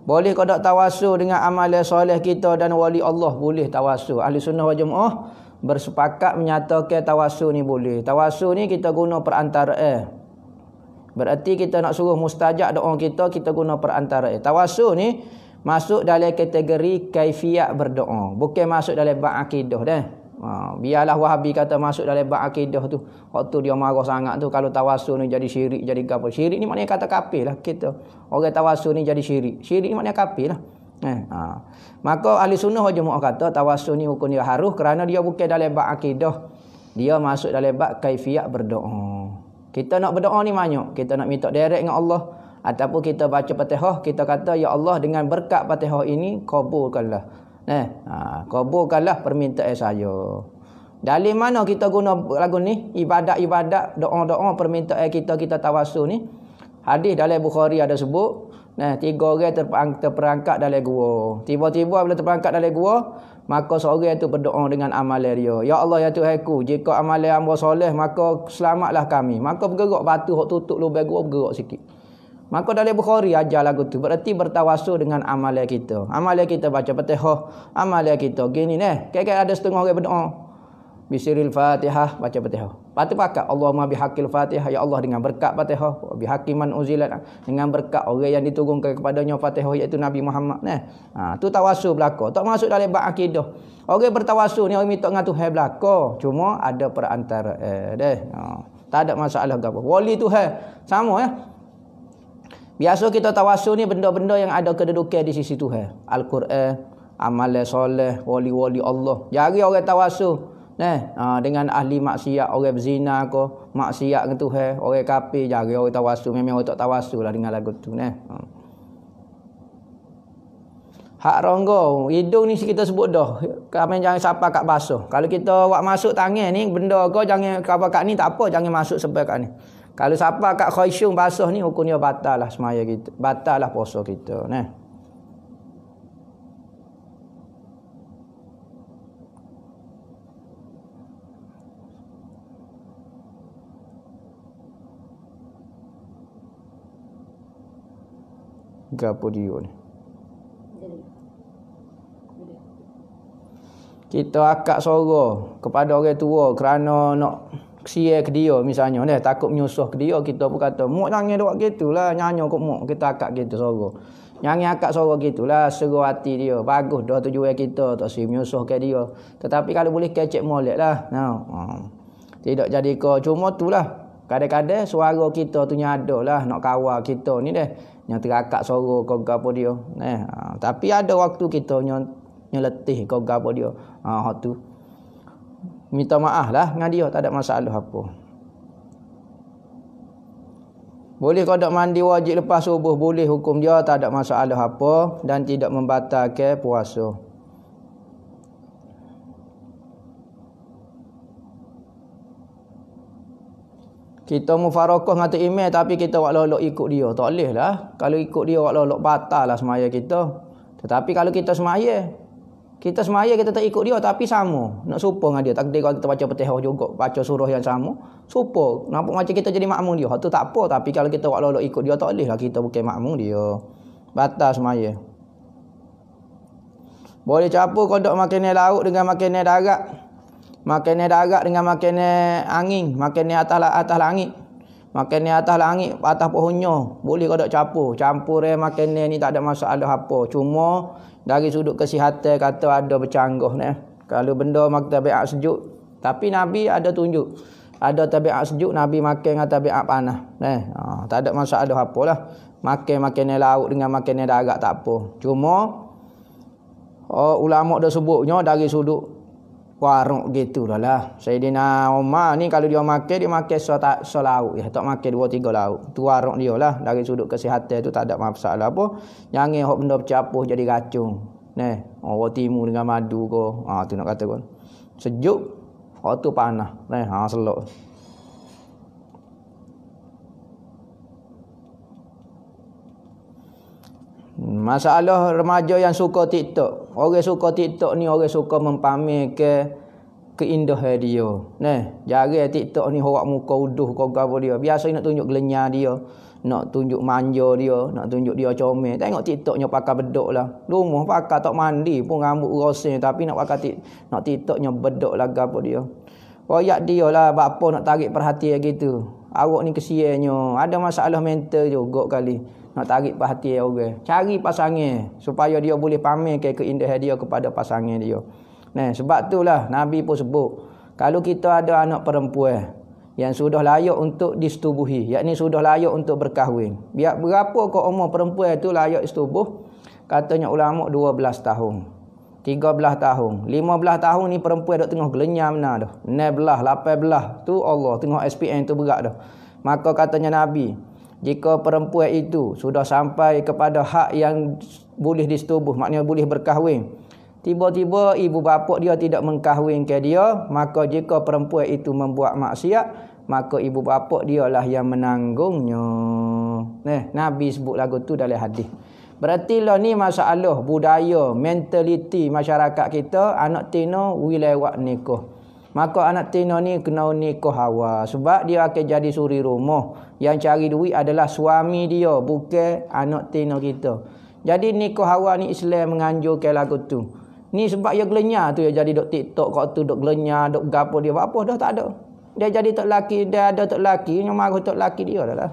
Speaker 1: Boleh kau tak tawasul dengan amalan soleh kita dan wali Allah? Boleh tawasul. Ahli sunnah wal jamaah bersepakat menyatakan tawasul ni boleh. Tawasul ni kita guna perantaraan. Berarti kita nak suruh mustajab doa kita, kita guna perantaraan. Tawasul ni masuk dalam kategori kaifiat berdoa. Bukan masuk dalam bab akidah dah. Biarlah Wahabi kata masuk dalam bab akidah tu. Waktu dia marah sangat tu kalau tawasul ni jadi syirik, jadi kafir. Syirik ni maknanya kata kafir lah kita. Orang tawasul ni jadi syirik. Syirik ni maknanya kafir lah. Maka ahli sunnah wal jamaah kata tawasul ni hukum dia harus kerana dia bukan dalam bab akidah. Dia masuk dalam bab kaifiat berdoa. Kita nak berdoa ni banyak. Kita nak minta direct dengan Allah. Ataupun kita baca Fatihah, kita kata ya Allah dengan berkat Fatihah ini kabulkanlah. Kabulkanlah permintaan saya. Dari mana kita guna lagu ni? Ibadat-ibadat, doa-doa permintaan kita tawasul ni. Hadis dalam Bukhari ada sebut, 3 orang terperangkap dalam gua. Tiba-tiba bila terperangkap dalam gua, maka seorang itu berdoa dengan amalan dia. Ya Allah ya Tuhanku, jika amalan hamba soleh maka selamatlah kami. Maka bergerak batu hok tutup lubang gua bergerak sikit. Maka dalam Bukhari ajar lagu tu. Berarti bertawasul dengan amalan kita. Amalan kita baca Fatihah. Amalan kita gini Kayak ada setengah orang berdoa. Bisiril Fatihah. Baca Fatihah. Lepas tu pakat. Allahumma bihaqil Fatihah. Ya Allah dengan berkat Fatihah. Bihaqiman uzilat. Dengan berkat orang yang diturunkan kepadanya Fatihah. Iaitu Nabi Muhammad. Tu tawasul belaka. Tak masuk dalam bab akidah. Orang bertawasul ni orang minta dengan Tuhan belaka. Cuma ada perantara. Tak ada masalah ke apa. Wali Tuhan. Sama ya. Biasa kita tawasul ni benda-benda yang ada kedudukan di sisi Tuhan. Al-Quran, amalan soleh, wali-wali Allah. Jari orang tawasul dengan ahli maksiat, orang berzina ke, maksiat dengan Tuhan, orang kafir, jari orang tawasul. Memang orang tak tawasul lah dengan lagu tu. Hak ronggo, hidung ni kita sebut dah. Kami jangan sapa kat basuh. Kalau kita buat masuk tangan ni, benda kau jangan kapa kat ni tak apa, jangan masuk sampai kat ni. Kalau siapa kat khaysyum basuh ni hukumnya batal lah semaya kita. Batal lah puasa kita. Gapo dia ni. Kita akak suara kepada orang tua kerana nak sia ke dia misalnya takut menyusah ke dia, kita pun kata muk jangan buat gitulah, nyanyi kok muk, kita akak gitu suara. Nyanyi akak suara gitulah, seru hati dia. Bagus dah tujuan kita tak si menyusah ke dia. Tetapi kalau boleh kecek molek lah. Tidak jadi kau cuma tulah. Kadang-kadang suara kita tu nyada lah nak kawal kita ni yang terakak suara kau gapo dia. Tapi ada waktu kita nyeletih kau gapo dia. Hak tu minta maaf lah dengan dia, tak ada masalah apa. Boleh kau tak mandi wajib lepas subuh, boleh hukum dia, tak ada masalah apa dan tidak membatalkan puasa. Kita mufarakah ngata imam tapi kita wak lolok ikut dia, tak boleh lah. Kalau ikut dia wak lolok batal lah semaya kita. Tetapi kalau kita semaya kita tak ikut dia tapi sama. Nak serupa dengan dia. Takdir kalau kita baca Fatihah juga, baca surah yang sama, serupa. Nampak macam kita jadi makmum dia. Hak tu tak apa, tapi kalau kita buat lolok ikut dia tak boleh lah, kita bukan makmum dia. Batal semaya. Boleh campur kodok makanan laut dengan makanan darat. Makanan darat dengan makanan angin, makanan atas langit. Makanan atas langit, atas pohonnya. Boleh kodok campur makanan ni tak ada masalah apa. Cuma dari sudut kesihatan kata ada bercanggah Kalau benda makan tabiat sejuk, tapi Nabi ada tunjuk. Ada tabiat sejuk, Nabi makan dengan tabiat panas. Tak ada masalah apalah. Makan makanan laut dengan makanan darat tak apa. Cuma ulama dah sebutnya dari sudut warung gitu lah. Sayyidina Umar ni kalau dia makan so lauk tak makan 2-3 lauk. Tu warung dia lah. Dari sudut kesihatan tu tak ada masalah apa. Jangan hok benda bercampur jadi racun. Orang timu dengan madu ke. Tu nak kata kan. Sejuk, tu panas. Selok. Masalah remaja yang suka TikTok. Orang suka TikTok ni orang suka mempamerkan keindahan dia. Jarang TikTok ni horak muka uduh kau gapo dia. Biasa nak tunjuk gelenyar dia, nak tunjuk manja dia, nak tunjuk dia comel. Tengok TikToknya pakai bedok lah. Rumah pakai tak mandi pun rambut rosing tapi nak pakai nak TikToknya bedok lah gapo dia. Royak dia lah bapa nak tarik perhatian gitu. Awak ni kesiannya, ada masalah mental juga kali. Nak tarik perhatian orang. Cari pasangan supaya dia boleh pamerkan keindahan dia kepada pasangan dia. Sebab itulah Nabi pun sebut, kalau kita ada anak perempuan yang sudah layak untuk disetubuhi, yakni sudah layak untuk berkahwin. Biar berapa kau umur perempuan itu layak disetubuh? Katanya ulama 12 tahun. 13 tahun. 15 tahun ni perempuan duk tengah gelenyar benar dah. 16, 18 tu Allah tengah SPM tu berat dah. Maka katanya Nabi, jika perempuan itu sudah sampai kepada hak yang boleh disetubuh, maknanya boleh berkahwin, tiba-tiba ibu bapa dia tidak mengkahwinkan dia, maka jika perempuan itu membuat maksiat, maka ibu bapa dialah yang menanggungnya. Nabi sebut lagu tu dalam hadis. Berarti lah ni masalah budaya, mentaliti masyarakat kita, anak tino lewat nikah. Maka anak tino ni kena nikah awal sebab dia akan jadi suri rumah. Yang cari duit adalah suami dia, bukan anak tino kita. Jadi nikah awal ni Islam menganjurkan lagu tu. Ni sebab dia gelenyar tu, dia jadi duk TikTok kat tu, duk gelenyar, duk gapo dia. Apa dah tak ada. Dia jadi tok laki, dia ada tok laki, yang marah tok laki dia dah lah.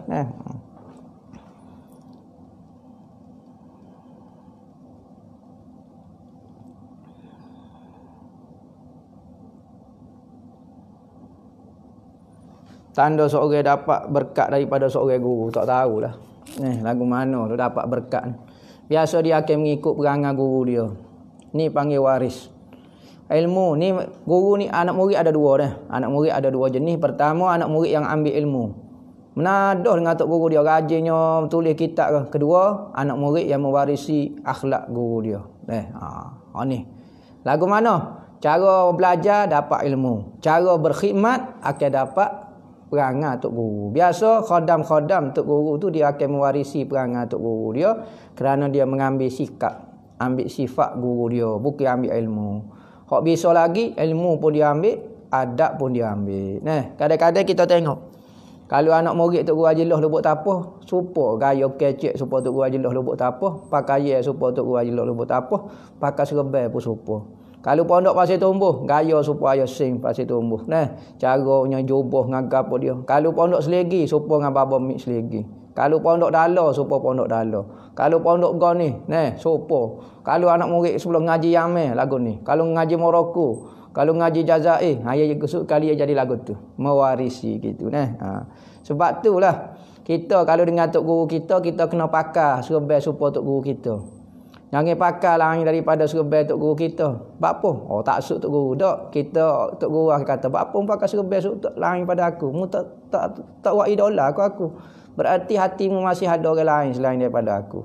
Speaker 1: Tanda seorang dapat berkat daripada seorang guru, tak tahulah. Lagu mana tu dapat berkat ni. Biasa dia akan mengikut perangai guru dia. Ni panggil waris. Ilmu ni, guru ni anak murid ada dua dah. Anak murid ada dua jenis. Pertama, anak murid yang ambil ilmu. Menadah dengan tok guru dia, rajinnya tulis kitab. Kedua, anak murid yang mewarisi akhlak guru dia. Ni. Lagu mana? Cara belajar dapat ilmu. Cara berkhidmat akan dapat perangai tok guru. Biasa khadam-khadam tok guru tu dia akan mewarisi perangai tok guru dia kerana dia mengambil sikap, ambil sifat guru dia, bukan ambil ilmu. Hak bisa lagi ilmu pun dia ambil, adab pun dia ambil. Kadang-kadang kita tengok kalau anak murid tok guru ajilah lubuk tapah, supo gaya kecek supo tok guru ajilah lubuk tapah, pakaian supo tok guru ajilah lubuk tapah, pakai serban pun supo. Kalau pondok pasir tumbuh, gaya supaya sing pasir tumbuh. Caranya jubah ngagap dia. Kalau pondok selegi, supaya dengan baba mik selegi. Kalau pondok dala, supaya pondok dala. Kalau pondok gon ni, supaya. Kalau anak murid sebelum ngaji Yaman lagu ni. Kalau ngaji Morocco, kalau ngaji Jazair, ya kali jadi lagu tu. Mewarisi gitu. Sebab itulah kita kalau dengan tok guru kita kena pakai serban supaya tok guru kita. Jangan pakai lain daripada serban tok guru kita. Apa? Tak suk tok guru dak. Kita tok guru kata, "Apa pakai serban suk lain pada aku? Mu tak buat idola aku." Berarti hatimu masih ada orang lain selain daripada aku.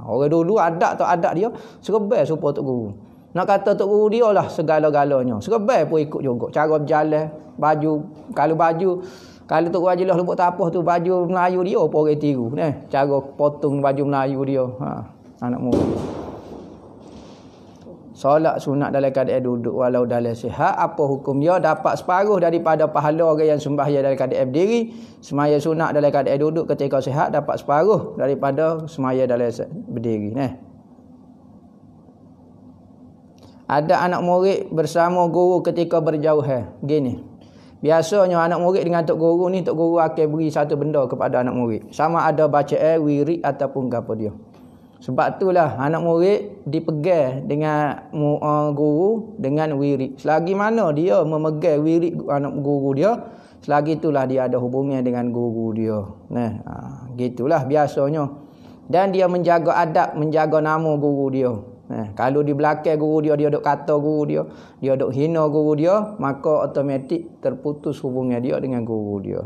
Speaker 1: Orang dulu adat tak adat dia serban supaya tok guru. Nak kata tok guru dia lah segala-galanya. Serban pun ikut juga. Cara berjalan, baju, kalau tok guru ajilah lubuk tapah tu baju Melayu dia apa orang tiru. Cara potong baju Melayu dia. Anak murid. Solat sunat dalam keadaan duduk walau dalam sihat, apa hukum dia? Dapat separuh daripada pahala orang yang sembahyang dalam keadaan berdiri. Semaya sunat dalam keadaan duduk ketika sihat, dapat separuh daripada semaya dalam berdiri. Ada anak murid bersama guru ketika berjauhan. Gini. Biasanya anak murid dengan tok guru ni, tok guru akan beri satu benda kepada anak murid. Sama ada bacaan, wirid ataupun apa dia. Sebab itulah anak murid dipegang dengan guru dengan wirid. Selagi mana dia memegang wirid anak guru dia, selagi itulah dia ada hubungan dengan guru dia. Gitulah biasanya. Dan dia menjaga adab, menjaga nama guru dia. Kalau di belakang guru dia duk kata guru dia duk hina guru dia, maka automatik terputus hubungan dia dengan guru dia.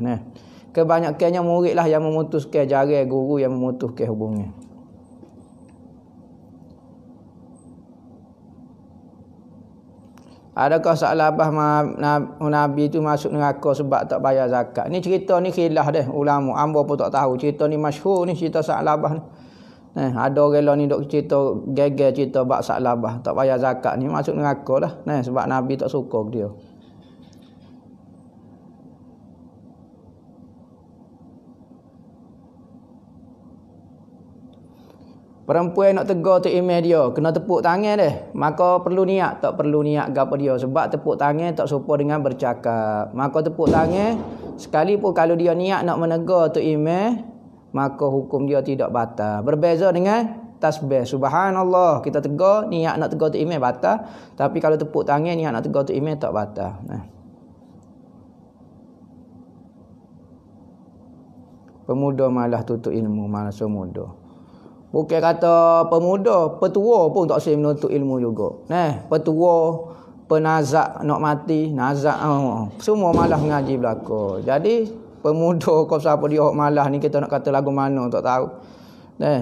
Speaker 1: Kebanyakannya muridlah yang memutuskan, jarang guru yang memutuskan hubungan. Adakah Sa'labah Nabi itu masuk neraka sebab tak bayar zakat? Ni cerita ni khilaf dah ulama. Ambo pun tak tahu. Cerita ni masyhur ni, cerita Sa'labah ni. Ada orang ni dok cerita geger cerita bab Sa'labah tak bayar zakat ni masuk neraka lah. Sebab Nabi tak suka dia. Perempuan nak tegur tu email dia, kena tepuk tangan dia. Maka perlu niat, tak perlu niat gapo dia. Sebab tepuk tangan tak serupa dengan bercakap. Maka tepuk tangan, sekalipun kalau dia niat nak menegur tu email, maka hukum dia tidak batal. Berbeza dengan tasbih. Subhanallah, kita tegur, niat nak tegur tu email batal. Tapi kalau tepuk tangan, niat nak tegur tu email tak batal. Pemuda malah tutup ilmu, malah semuda. Bukan kata pemuda, petua pun tak boleh menuntut ilmu juga. Petua, penazak nak mati, nazak semua malah mengaji belaka. Jadi pemuda kau siapa dia malah ni, kita nak kata lagu mana tak tahu.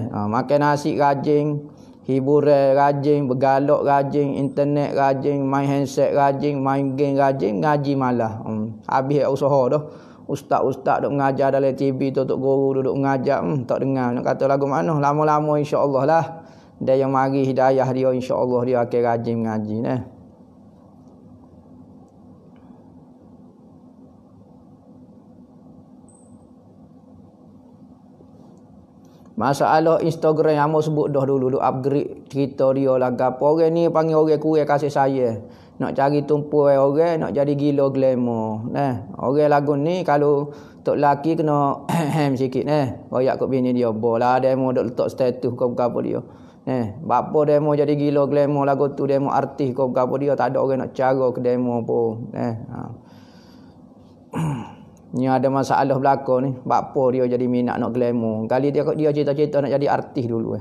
Speaker 1: Makan nasi rajin, hiburan rajin, bergalak rajin, internet rajin, main handset rajin, main game rajin, ngaji malah. Habis usaha dah. Ustaz-ustaz duk mengajar dalam TV tu, tok guru duduk mengajar, tak dengar nak kata lagu mana. Lama-lama insya-Allah lah dia yang mari hidayah dia, insya-Allah dia akan rajin mengaji Masalah Instagram yang mau sebut dah dulu upgrade cerita dia lah gapo. Orang ni panggil orang kurang kasih sayang. Nak cari tumpuan orang, nak jadi gila glamour. Orang lagu ni kalau tok laki kena hem sikit royak kat bini dia bola demo dok letak status kau apa dia. Bapa demo jadi gila glamour lagu tu, demo artis kau apa dia, tak ada orang nak cara ke demo pun. Ni ada masalah belaka ni. Bapa dia jadi minat nak glamour. Kali dia cerita-cerita nak jadi artis dulu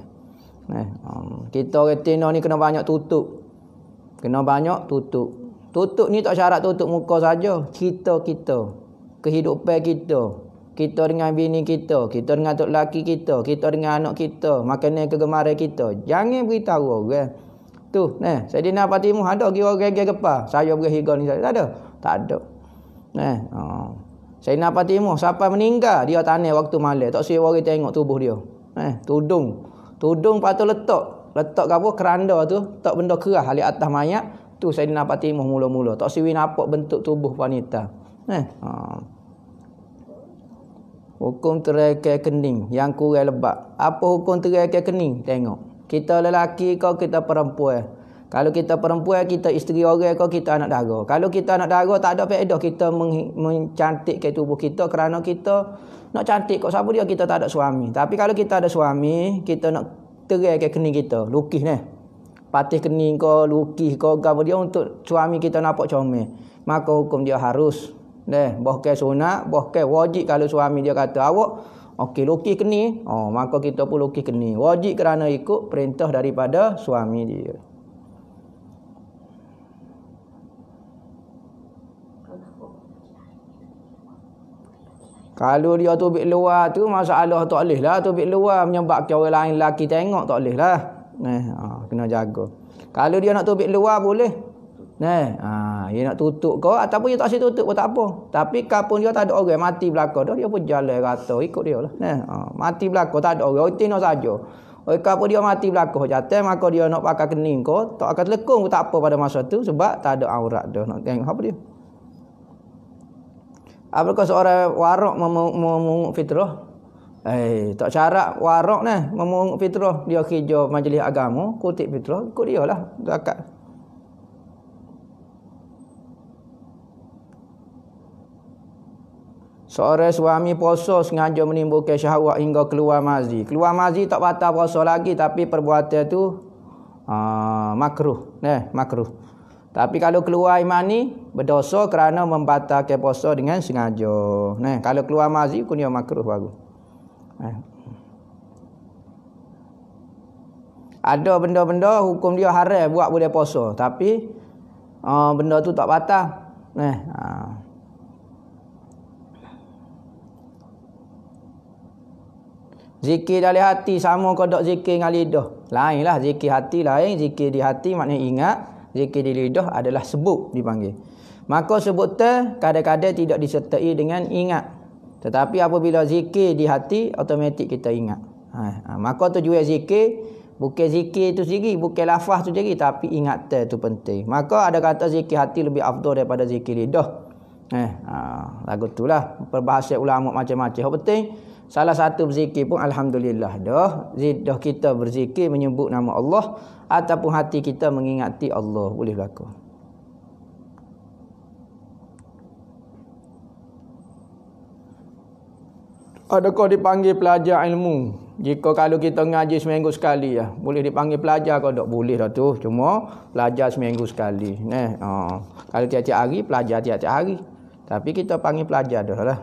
Speaker 1: Kita orang Tino ni kena banyak tutup. Kena banyak tutup. Tutup ni tak syarat tutup muka saja. Kita. Kehidupan kita. Kita dengan bini kita. Kita dengan tok laki kita. Kita dengan anak kita. Makanan kegemaran kita. Jangan beritahu orang. Tu, Saidina Fatimah ada kira orang gepa. Saya beri higa ni. Tak ada? Tak ada. Saidina Fatimah siapa meninggal, dia tanya waktu malam. Tak siapa orang tengok tubuh dia. Tudung patut letak apa keranda tu, tak benda kerah di atas mayat tu. Saidina Fatimah mula-mula tak siwi nampak bentuk tubuh wanita. Hukum teraikan kening yang kurang lebat. Apa hukum teraikan kening? Tengok. Kita lelaki kau, kita perempuan. Kalau kita perempuan, kita isteri orang kau, kita anak dara. Kalau kita anak dara, tak ada faedah kita mencantikkan tubuh kita kerana kita nak cantik kau. Siapa dia kita tak ada suami. Tapi kalau kita ada suami, kita nak terai ke kening kita, lukis patih kening kau, lukis kau apa dia untuk suami kita nampak comel. Maka hukum dia harus bahkan sunat, bahkan wajib. Kalau suami dia kata awak okey lukis kening, maka kita pun lukis kening. Wajib kerana ikut perintah daripada suami dia. Kalau dia tubik luar tu masalah tak boleh lah. Tubik luar menyebabkan orang lain lelaki tengok tak boleh lah. Kena jaga. Kalau dia nak tubik luar boleh. Dia nak tutup kau ataupun dia tak tutup pun tak apa. Tapi kapun dia tak ada orang mati belaka dah, dia pun jalan rata ikut dia lah. Mati belaka tak ada orang, tino saja. Kapun dia mati belaka jatuh, maka dia nak pakai kening kau, tak akan telekung pun tak apa pada masa tu sebab tak ada aurat dah. Nak tengok apa dia. Apakah seorang warak memungut fitrah? Tak syarat warak memungut fitrah. Dia kerja majlis agama, kutip fitrah, ikut dia lah zakat. Seorang suami puasa sengaja menimbulkan syahwat hingga keluar mazi. Keluar mazi tak batal puasa lagi, tapi perbuatan tu makruh. Makruh. Tapi kalau keluar mani berdosa kerana membatalkan puasa dengan sengaja. Kalau keluar mazi pun dia makruh baru. Ada benda-benda hukum dia haram buat boleh puasa, tapi benda tu tak batal. Zikir dalam hati sama kau dok zikir dengan lidah. Lainlah zikir hati lain, zikir di hati maknanya ingat. Zikir di lidah adalah sebut dipanggil. Maka sebutan kadang-kadang tidak disertai dengan ingat. Tetapi apabila zikir di hati, automatik kita ingat. Maka tujuan zikir, bukan zikir itu sendiri, bukan lafaz tu sendiri, tapi ingatan itu penting. Maka ada kata zikir hati lebih afdal daripada zikir lidah. Lagu itulah perbahasan ulama macam-macam. Yang penting Salah satu berzikir pun alhamdulillah dah. Dah kita berzikir menyebut nama Allah ataupun hati kita mengingati Allah, boleh berlaku. Adakah dipanggil pelajar ilmu? Jika kalau kita ngaji seminggu sekali ya, boleh dipanggil pelajar ke tak? Boleh dah tu. Cuma pelajar seminggu sekali. Kalau tiap-tiap hari, pelajar tiap-tiap hari. Tapi kita panggil pelajar dah lah.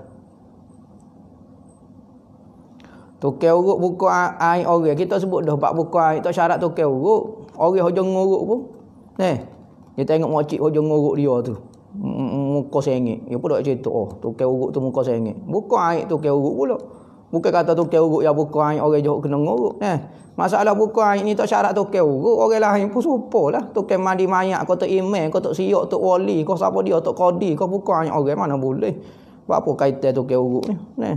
Speaker 1: Tukar urut buku air orang. Kita sebut dah bab buku air. Tak syarat tukar urut. Orang hujung ngurut pun. Dia tengok makcik hujung ngurut dia tu. Muka sengit. Dia pun tak cerita. Oh, tukar urut tu muka sengit. Buku air tukar urut pula. Bukan kata tukar urut yang buku air orang jauh kena ngurut. Masalah buku air ni tak syarat tukar urut. Orang lain pun serupa lah. Tukar mandi mayat. Kau tak imam. Kau tak siok. Kau tak wali. Kau siapa dia. Tak kodi. Kau buku air orang mana boleh. Buat apa kaitan tukar urut ni.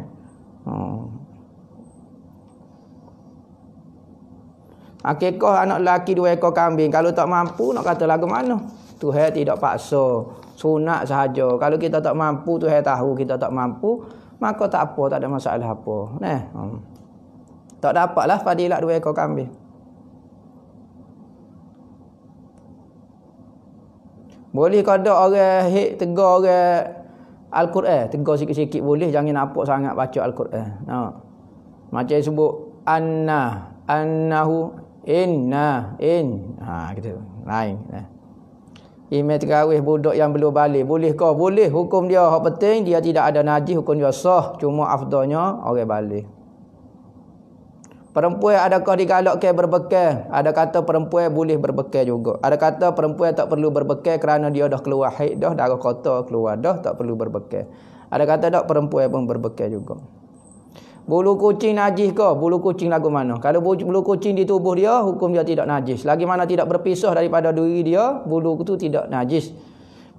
Speaker 1: Akikah anak lelaki 2 ekor kambing. Kalau tak mampu nak kata lagu mana? Tuhan tidak paksa. Sunat sahaja. Kalau kita tak mampu, Tuhan tahu kita tak mampu, maka tak apa, tak ada masalah apa. Tak dapatlah fadilat 2 ekor kambing. Boleh kada orang tegar orang Al-Quran. Tegar sikit-sikit boleh. Jangan nampak sangat baca Al-Quran. Macam sebut annahu inna gitu. Lain. Imam terawih budak yang belum balik. Boleh kau? Boleh. Hukum dia hak penting dia tidak ada najis, hukum dia sah. Cuma afdalnya orang balik. Perempuan adakah digalakkan berbekal? Ada kata perempuan boleh berbekal juga. Ada kata perempuan tak perlu berbekal kerana dia dah keluar haid dah, darah kotor keluar dah, tak perlu berbekal. Ada kata tak perempuan pun berbekal juga. Bulu kucing najis ke? Bulu kucing lagu mana? Kalau bulu kucing di tubuh dia, hukum dia tidak najis. Lagi mana tidak berpisah daripada diri dia, bulu itu tidak najis.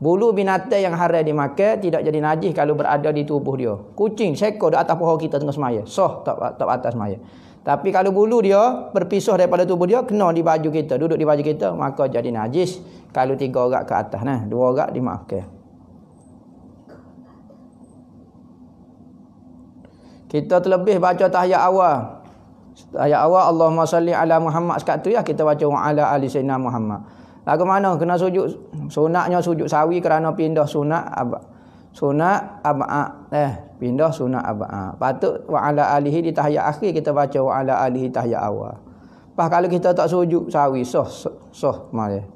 Speaker 1: Bulu binatang yang haram dimakan tidak jadi najis kalau berada di tubuh dia. Kucing, seekor di atas pohon kita tengah semaya. Tak atas semaya. Tapi kalau bulu dia berpisah daripada tubuh dia, kena di baju kita, duduk di baju kita, maka jadi najis. Kalau 3 orang ke atas, 2 orang dimakan. Kita terlebih baca tahiyat awal. Tahiyat awal Allahumma salli ala Muhammad sekat tu ya, kita baca wa ala ali sayyidina Muhammad. Lagu mana? Kena sujud. Sunatnya sujud sawi kerana pindah sunat pindah sunat ab'a. Patut wa ala alihi di tahiyat akhir kita baca wa ala alihi tahiyat awal. Pas kalau kita tak sujud sawi sah mari.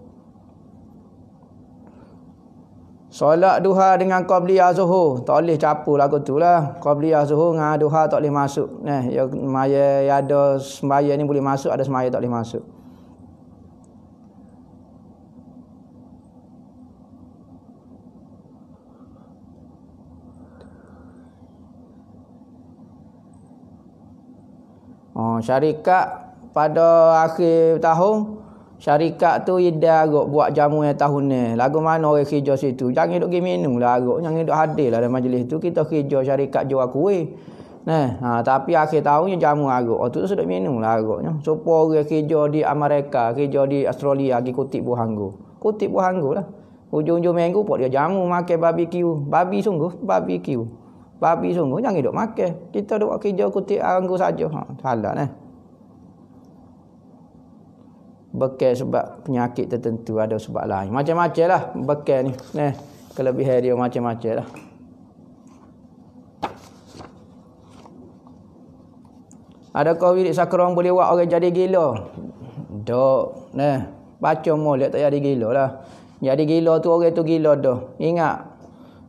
Speaker 1: Solat duha dengan qabliyah zuhur tak boleh campur lagu tu lah. Qabliyah zuhur dengan duha tak boleh masuk. Yang semaya ada sembahyang ni boleh masuk, ada sembahyang tak boleh masuk. Syarikat pada akhir tahun, syarikat tu ida agak buat jamu yang tahun ni. Lagu mana orang kerja situ? Jangan duk pergi minum lah agak. Jangan duk hadir lah dalam majlis tu. Kita kerja syarikat jual kuih. Tapi akhir tahun jamu agak. Tu sudah minum lah agaknya. Supaya orang kerja di Amerika, kerja di Australia, pergi kutip buah anggur. Kutip buah anggur lah. Hujung-hujung minggu pun dia jamu makan barbecue. Babi sungguh, barbecue. Babi sungguh jangan duk makan. Kita duk kerja kutip anggur saja. Salah bekal sebab penyakit tertentu, ada sebab lain. Macam-macam lah bekal ni. Kelebihan dia macam-macam lah. Adakah wirid sakrong boleh buat orang jadi gila? Tak. Baca molek tak jadi gila lah. Jadi gila tu orang tu gila dah. Ingat,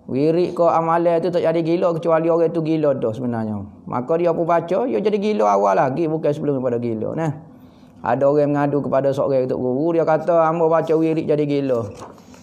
Speaker 1: wirid ke amalan tu tak jadi gila kecuali orang tu gila dah sebenarnya. Maka dia pun baca, dia jadi gila awal lagi, bukan sebelum daripada gila. Ada orang mengadu kepada seorang Tok Guru, dia kata hamba baca wirid jadi gila.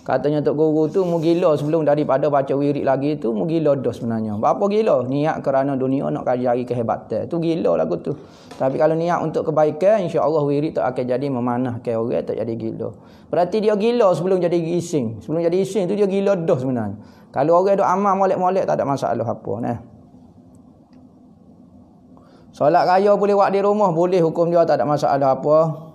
Speaker 1: Katanya Tok Guru tu mu gila sebelum daripada baca wirid lagi tu mu gila dah sebenarnya. Apa gila? Niat kerana dunia nak cari kehebatan. Tu gila lagu tu. Tapi kalau niat untuk kebaikan, insya-Allah wirid tak akan jadi memanahkan orang, tak jadi gila. Berarti dia gila sebelum jadi ising. Sebelum jadi ising tu dia gila dah sebenarnya. Kalau orang duk amal molek-molek tak ada masalah apa. Solat raya boleh buat di rumah, boleh, hukum dia tak ada masalah apa.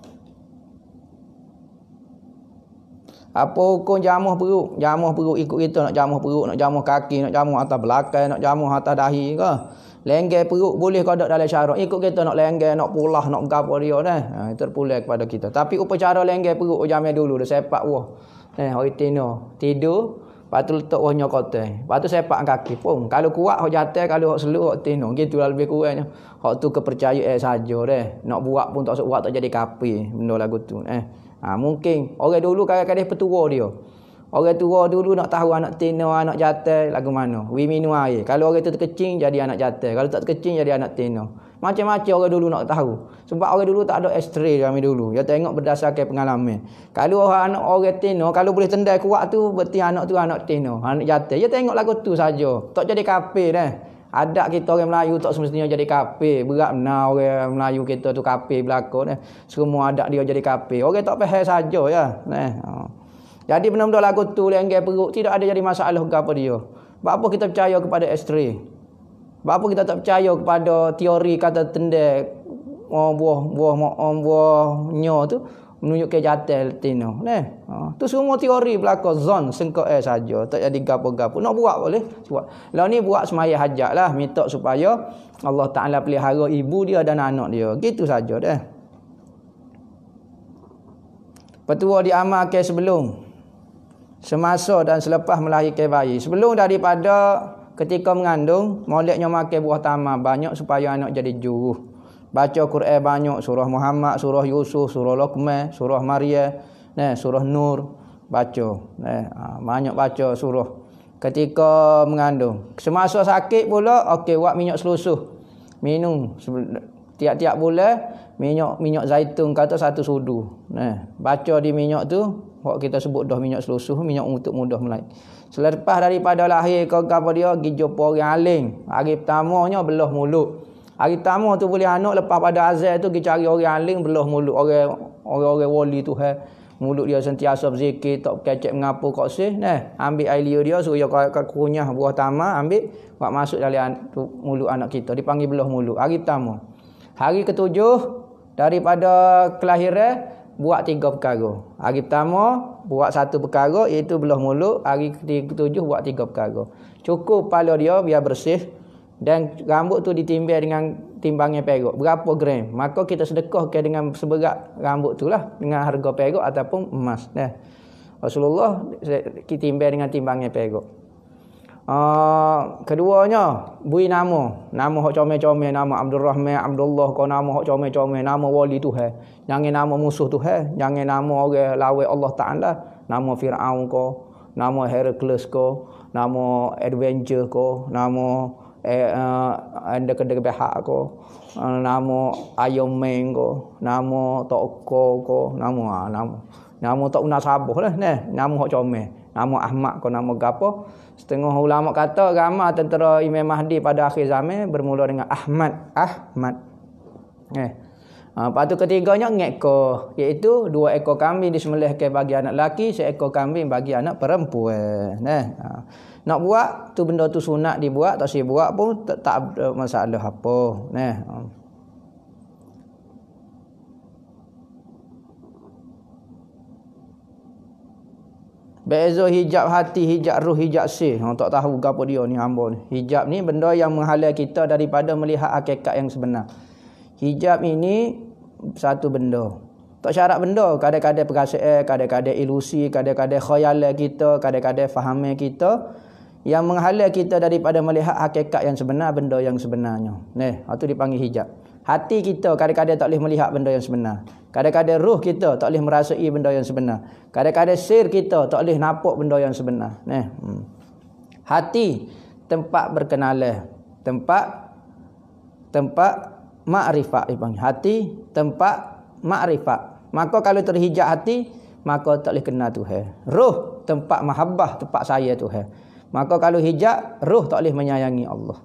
Speaker 1: Apa hukum jamuh perut? Jamuh perut ikut kita nak jamuh perut, nak jamuh kaki, nak jamuh atas belakang, nak jamuh atas dahi ke. Lengger perut boleh kodok dalam syarat. Ikut kita nak lengger, nak pulah, nak gapo dia dah. Terpulang kepada kita. Tapi upacara lengger perut zaman dulu dah sepak wah. Hari tino tidur, lepas tu letak wahnya kotak. Lepas tu sepak kaki pun. Kalau kuat hok jatuh, kalau hok seluk hok tino. Gitulah lebih kurangnya. Hok tu kepercayaan saja dah. Nak buat pun tak sok buat tak jadi kapi benda lagu tu. Mungkin orang dulu kadang-kadang petua dia. Orang tua dulu nak tahu anak tino, anak jatuh lagu mana. We minum air. Kalau orang tu terkecing jadi anak jatuh. Kalau tak terkecing jadi anak tino. Macam-macam orang dulu nak tahu. Sebab orang dulu tak ada X-ray kami dulu. Dia tengok berdasarkan pengalaman. Kalau anak orang tino, kalau boleh tendai kuat tu, berarti anak tu anak tino, anak jatuh. Dia tengok lagu tu saja. Tak jadi kafir dah. Adat kita orang Melayu tak semestinya jadi kafir. Berat benar orang Melayu kita tu kafir belakang dah. Semua adat dia jadi kafir. Orang tak faham saja ya. Jadi benda-benda lagu tu lengger perut tidak ada jadi masalah apa dia. Sebab apa kita percaya kepada X-ray? Sebab apa kita tak percaya kepada teori kata tendai buahnya tu menunjukkan jatuh tino. Tu semua teori belaka zon sengkok saja. Tak jadi gapo-gapo. Nak buat boleh buat. Lah ni buat semaya hajat lah, minta supaya Allah Taala pelihara ibu dia dan anak dia. Gitu saja dah. Petua diamalkan sebelum, semasa dan selepas melahirkan bayi. Sebelum daripada ketika mengandung, moleknya makan buah tamar banyak supaya anak jadi juruh. Baca Quran banyak, surah Muhammad, surah Yusuf, surah Luqman, surah Maryam, surah Nur, baca. Banyak baca surah ketika mengandung. Semasa sakit pula, okey buat minyak selusuh. Minum tiap-tiap bulan minyak zaitun kata 1 sudu. Baca di minyak tu, kita sebut dah minyak selusuh, minyak untuk mudah melahir. Selepas daripada lahir ke apa dia pergi jumpa orang alim. Hari pertamanya belah mulut. Hari pertama tu boleh anak, lepas pada azan tu pergi cari orang alim belah mulut. Orang wali tu mulut dia sentiasa berzikir, tak kecek mengapa kok sih. Ambil air liur dia suruh dia kunyah buah tamar, ambil buat masuk dalam mulut anak kita. Dipanggil belah mulut. Hari pertama. Hari ketujuh daripada kelahiran buat 3 perkara. Hari pertama buat 1 perkara iaitu belah mulut. Hari ketujuh buat 3 perkara. Cukup kepala dia biar bersih. Dan rambut tu ditimbang dengan timbangnya perak. Berapa gram? Maka kita sedekahkan dengan seberat rambut tu lah. Dengan harga perak ataupun emas. Rasulullah kita timbang dengan timbangnya perak. Keduanya bui nama hok comel-comel, nama Abdul Rahman, Abdullah, kau nama hok comel-comel, nama wali Tuhan. Jangan nama musuh Tuhan, jangan nama orang lawan Allah Taala, nama Firaun ko, nama Hercules ko, nama Adventure ko, nama anda kena behak ko, nama Iron Man ko, nama Toko ko, nama tak guna sabah lah nama hok comel, nama Ahmad ko, nama gapo. Setengah ulama kata agama tentera Imam Mahdi pada akhir zaman bermula dengan Ahmad. Lepas tu ketiganya ngekor, iaitu 2 ekor kambing disembelihkan bagi anak lelaki, 1 ekor kambing bagi anak perempuan. Nak buat tu benda tu sunat dibuat, tak si buat pun tak ada masalah apa. Beza hijab hati, hijab ruh, hijab sih. Tak tahu apa dia ni hamba ni. Hijab ni benda yang menghalang kita daripada melihat hakikat yang sebenar. Hijab ini satu benda. Tak syarat benda. Kadang-kadang perasaan, kadang-kadang ilusi, kadang-kadang khayalan kita, kadang-kadang fahaman kita yang menghalang kita daripada melihat hakikat yang sebenar, benda yang sebenarnya. Itu dipanggil hijab. Hati kita kadang-kadang tak boleh melihat benda yang sebenar. Kadang-kadang ruh kita tak boleh merasai benda yang sebenar. Kadang-kadang sir kita tak boleh nampak benda yang sebenar. Hati tempat berkenalan, tempat makrifat dipanggil. Hati tempat makrifat. Maka kalau terhijab hati, maka tak boleh kenal Tuhan. Ruh tempat mahabbah, tempat sayang Tuhan. Maka kalau hijab, ruh tak boleh menyayangi Allah.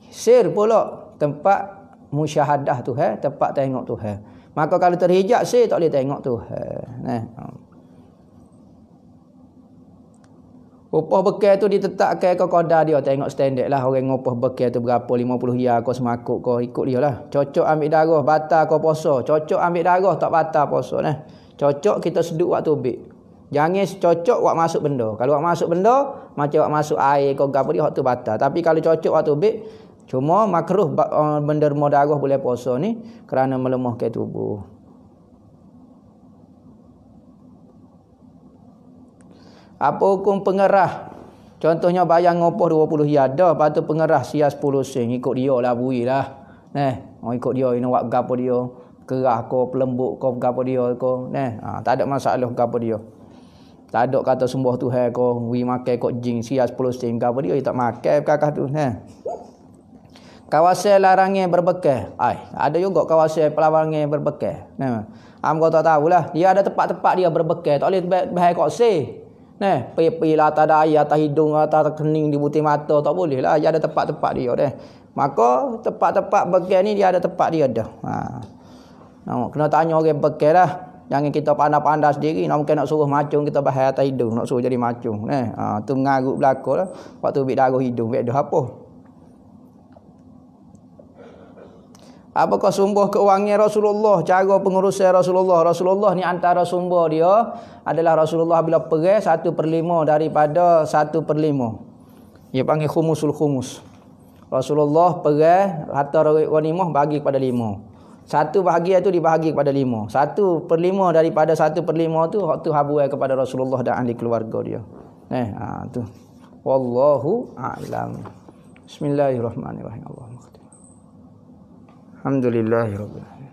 Speaker 1: Sir pula tempat musyahadah Tuhan, tempat tengok Tuhan. Maka kalau terhijab sir tak boleh tengok Tuhan. Upah bekal tu ditetapkan ke qadar dia, tengok standard lah orang ngupah bekal tu berapa, 50 riyal kau semakuk kau ikut dia lah. Cocok ambil darah batal kau puasa, cocok ambil darah tak batal puasa Cocok kita seduk waktu ubik. Jangan cocok wak masuk benda. Kalau wak masuk benda macam wak masuk air kau gapo dia hak tu batal. Tapi kalau cocok waktu ubik Cuma makruh menderma darah boleh puasa ni kerana melemahkan tubuh. Apa hukum pengerah? Contohnya bayang ngopoh 20 yada, lepas tu pengerah sia 10 sen, ikut dia lah bui lah. Ikut dia ini buat gapo dia, kerah ko, pelembut ko, gapo dia ko. Tak ada masalah gapo dia. Tak ada kata sembah Tuhan ko, wi makan kok jing sia 10 sen gapo dia tak makan kakak tu. Kawasan larangan berbekal. Ada juga kawasan pelarangan berbekal. Am kau tak tahulah, dia ada tempat-tempat dia berbekal, tak boleh bahaya kok se. Pipi lah atas daya, atas hidung, atas kening, di butir mata, tak boleh lah. Dia ada tempat-tempat dia dah. Maka tempat-tempat bekal ni dia ada tempat dia dah. Kena tanya orang bekal lah. Jangan kita pandai-pandai sendiri. Mungkin nak suruh macung kita bahaya atas hidung, nak suruh jadi macung. Tu mengarut belakang lah. Waktu ambil darah hidung, ambil dah apa? Apakah sumber keuangan Rasulullah, cara pengurusan Rasulullah? Rasulullah ni antara sumber dia adalah Rasulullah bila pergi 1/5 daripada 1/5. Dia panggil khumusul khumus. Rasulullah pergi harta ghanimah bagi kepada 5. 1 bahagian tu dibahagi kepada 5. 1/5 daripada 1/5 tu habuai kepada Rasulullah dan ahli keluarga dia. Tu. Wallahu a'lam. Bismillahirrahmanirrahim. Alhamdulillahirabbil alamin.